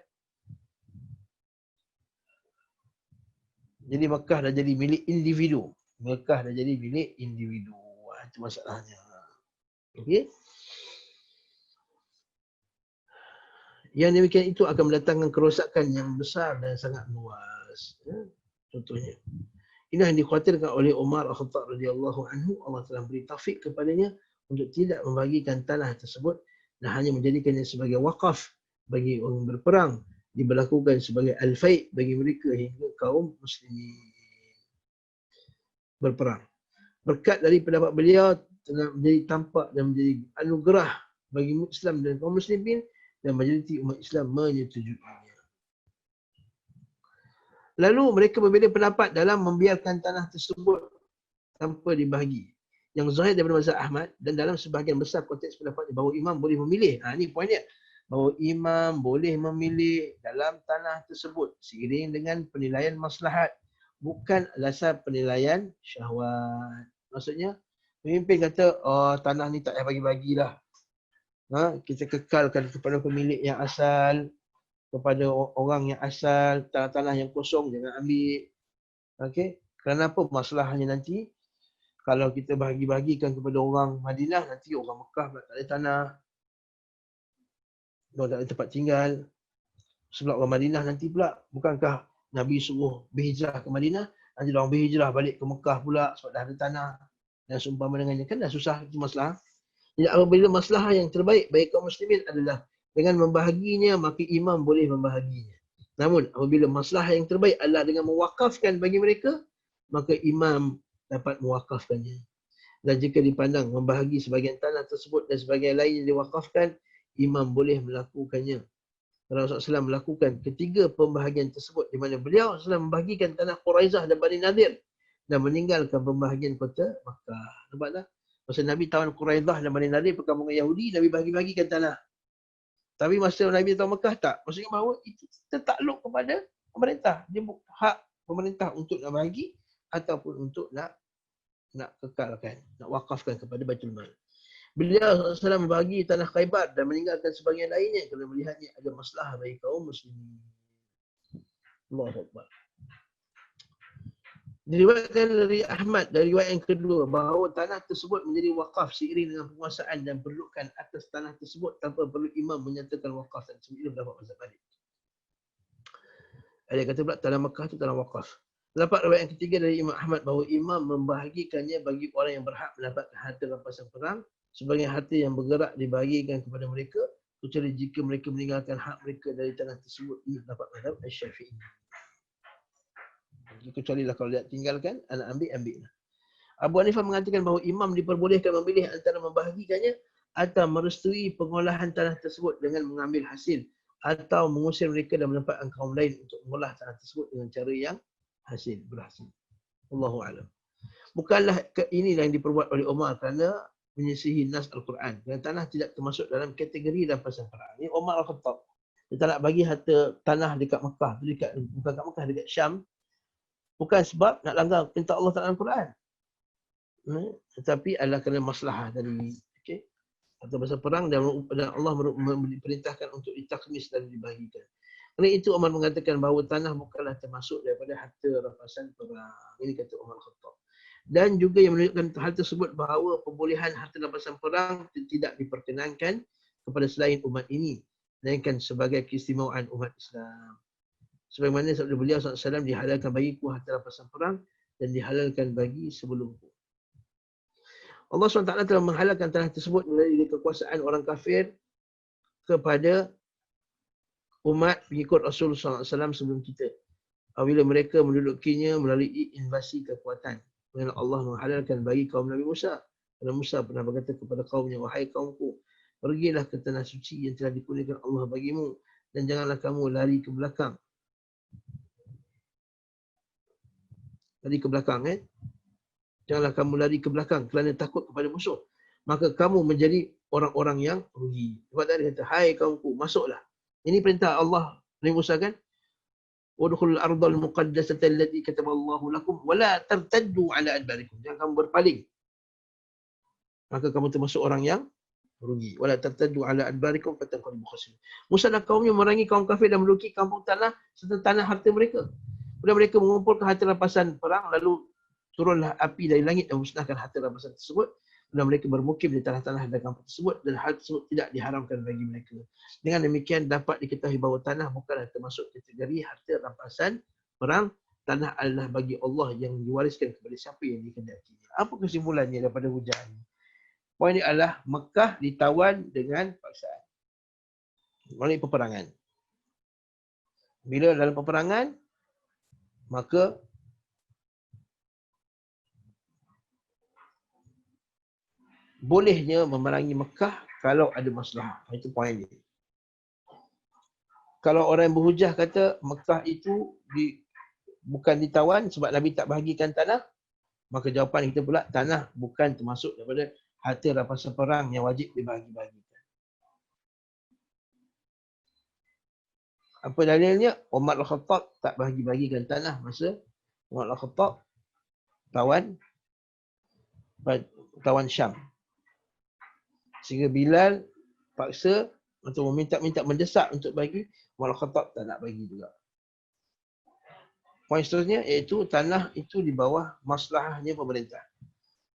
Jadi Mekah dah jadi milik individu. Mekah dah jadi milik individu. Itu masalahnya. Okey. Yang demikian itu akan mendatangkan kerosakan yang besar dan sangat luas. Contohnya. Inilah yang dikhawatirkan oleh Umar Al-Khattab radhiyallahu anhu. Allah telah beri taufik kepadanya untuk tidak membagikan tanah tersebut dan hanya menjadikannya sebagai wakaf bagi orang berperang, diberlakukan sebagai al-faid bagi mereka hingga kaum muslimin berperang. Berkat dari pendapat beliau telah menjadi tampak dan menjadi anugerah bagi Islam dan kaum muslimin dan majoriti umat Islam menyetujuinya. Lalu mereka berbeza pendapat dalam membiarkan tanah tersebut tanpa dibahagi. Yang zahir daripada mazhab Ahmad dan dalam sebahagian besar konteks pendapat bahawa imam boleh memilih. Ini poinnya. Bahawa imam boleh memilih dalam tanah tersebut seiring dengan penilaian maslahat. Bukan dasar penilaian syahwat. Maksudnya, pemimpin kata, oh tanah ni tak payah bagi-bagilah. Kita kekalkan kepada pemilik yang asal, kepada orang yang asal, tanah-tanah yang kosong jangan ambil. Okey. Kerana apa? Masalahnya nanti kalau kita bahagi-bagikan kepada orang Madinah, nanti orang Mekah pula tak ada tanah. Mereka tak ada tempat tinggal. Sebab orang Madinah nanti pula, bukankah Nabi suruh berhijrah ke Madinah, nanti orang berhijrah balik ke Mekah pula sebab dah ada tanah. Dan seumpama dengannya, kan dah susah itu masalah. Jadi apabila masalah yang terbaik bagi kaum muslimin adalah dengan membahaginya, maka imam boleh membahaginya. Namun apabila masalah yang terbaik adalah dengan mewakafkan bagi mereka, maka imam dapat mewakafkannya. Dan jika dipandang membahagi sebahagian tanah tersebut dan sebahagian lain yang diwakafkan, imam boleh melakukannya. Rasulullah SAW melakukan ketiga pembahagian tersebut di mana beliau SAW membahagikan tanah Quraizah dan Bani Nadir dan meninggalkan pembahagian kota Makkah. Nampak tak? Masa Nabi tawan Quraizah dan Bani Nadir perkampungan Yahudi, Nabi bahagi-bahagikan tanah. Tapi masa Nabi tawan Makkah tak. Maksudnya bahawa itu tertakluk kepada pemerintah. Dia hak pemerintah untuk nak bahagi ataupun untuk nak kekalkan, nak wakafkan kepada Baitul Mal. Beliau SAW membagi tanah Khaybar dan meninggalkan sebahagian lainnya kerana melihatnya ada masalah bagi kaum muslimin. Allahu Akbar. Diriwayatkan dari Ahmad dari riwayat yang kedua bahawa tanah tersebut menjadi wakaf seiring dengan penguasaan dan pendudukan atas tanah tersebut tanpa perlu imam menyatakan wakaf dan semua dapat mazhab balik. Ada kata pula tanah Mekah itu tanah wakaf. Terdapat riwayat yang ketiga dari Imam Ahmad bahawa imam membahagikannya bagi orang yang berhak mendapatkan harta rampasan perang sebagai harta yang bergerak dibahagikan kepada mereka kecuali jika mereka meninggalkan hak mereka dari tanah tersebut. Ini dapat mazhab Asy-Syafi'i. Kecuali lah kalau dia tinggalkan, anak ambil lah. Abu Hanifah mengatakan bahawa imam diperbolehkan memilih antara membahagikannya atau merestui pengolahan tanah tersebut dengan mengambil hasil atau mengusir mereka dan menempatkan kaum lain untuk mengolah tanah tersebut dengan cara yang berhasil. Allahu a'lam. Bukanlah inilah yang diperbuat oleh Umar kerana menyisihi nas Al-Quran. Kerana tanah tidak termasuk dalam kategori rampasan perang. Ini Umar Al-Khattab. Dia tak nak bagi harta tanah dekat Mekah, bukan kat Mekah, dekat Syam. Bukan sebab nak langgar perintah Allah Ta'ala Al-Quran. Tetapi adalah kerana maslahah tadi. Okay? Atau masa perang dan Allah memerintahkan untuk ditakhmis dan dibagikan. Kerana itu Umar mengatakan bahawa tanah bukanlah termasuk daripada harta rampasan perang. Ini kata Umar Khattab. Dan juga yang menunjukkan hal tersebut bahawa pembolehan harta rampasan perang tidak diperkenankan kepada selain umat ini, melainkan sebagai keistimewaan umat Islam. Sebagaimana sabda beliau SAW, dihalalkan bagiku harta rampasan perang dan dihalalkan bagi sebelumku. Allah SWT telah menghalalkan tanah tersebut melalui kekuasaan orang kafir kepada umat pengikut Rasulullah SAW sebelum kita. Apabila mereka mendudukinya melalui invasi kekuatan. Kerana Allah menghalalkan bagi kaum Nabi Musa. Kerana Musa pernah berkata kepada kaumnya, wahai kaumku, pergilah ke tanah suci yang telah dikurniakan Allah bagimu dan janganlah kamu lari ke belakang. Lari ke belakang, Janganlah kamu lari ke belakang kerana takut kepada musuh. Maka kamu menjadi orang-orang yang rugi. Sebab tadi kata, hai kaumku, masuklah. Ini perintah Allah, Nabi Musa kan? Udkhulul ardal muqaddasata allati kataballahu lakum wa la tartaddu ala adbarikum. Jangan kamu berpaling. Maka kamu termasuk orang yang rugi. Wa la tartaddu ala adbarikum fatanqalibu khasirin. Musa dan kaumnya merangi kaum kafir dan menduduki kampung tanah serta tanah harta mereka. Kemudian mereka mengumpulkan harta rampasan perang, lalu turunlah api dari langit dan musnahkan harta rampasan tersebut. Dan mereka bermukim di tanah-tanah dan kampung tersebut dan hal tersebut tidak diharamkan bagi mereka. Dengan demikian dapat diketahui bahawa tanah bukanlah termasuk kategori harta rampasan perang. Tanah adalah bagi Allah yang diwariskan kepada siapa yang dikehendakinya. Apa kesimpulannya daripada hujah ini? Poin ini adalah Mekah ditawan dengan paksaan melalui peperangan. Bila dalam peperangan, maka bolehnya memerangi Mekah kalau ada masalah. Itu poin dia. Kalau orang yang berhujah kata Mekah itu bukan ditawan sebab Nabi tak bahagikan tanah, maka jawapan kita pula tanah bukan termasuk daripada harta rampasan perang yang wajib dibahagi-bahagikan. Apa dalilnya? Umar Al-Khattab tak bahagi-bahagikan tanah masa Umar Al-Khattab tawan Syam. Sehingga Bilal paksa atau meminta mendesak untuk bagi, Umar Al-Khattab tak nak bagi juga. Poin seterusnya iaitu tanah itu di bawah maslahahnya pemerintah.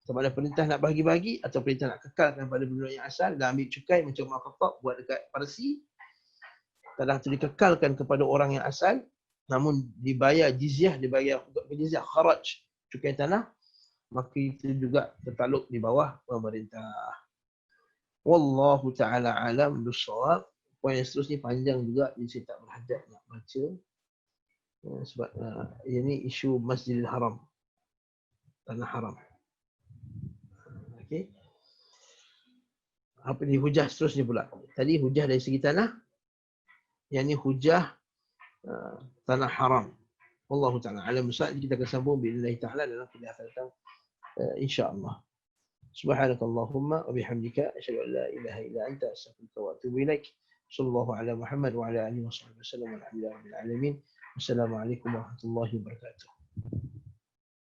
Sama ada perintah nak bagi-bagi atau perintah nak kekalkan pada penduduk yang asal dan ambil cukai macam Umar Al-Khattab buat dekat Parsi. Tanah itu dikekalkan kepada orang yang asal, namun dibayar jizyah, kharaj, cukai tanah, maka itu juga tertakluk di bawah pemerintah. Wallahu ta'ala alam bisawab. Poin yang seterusnya panjang juga, jadi saya tak berhadap nak baca. Sebab ini isu Masjidil Haram, tanah haram. Okey. Apa ni hujah seterusnya pula? Tadi hujah dari segi tanah, yang ni hujah tanah haram. Wallahu ta'ala alam bisawab. Kita akan sambung bi'idznillah ta'ala dalam kuliah akan datang, insya-Allah. Subhanakallahumma wa bihamdika asyhadu an la ilaha illa anta astaghfiruka wa atubu ilaik. Sallallahu ala Muhammad wa ala alihi wa sahbihi wasallam. Alhamdulillahirabbil alamin. Wassalamualaikum warahmatullahi wabarakatuh.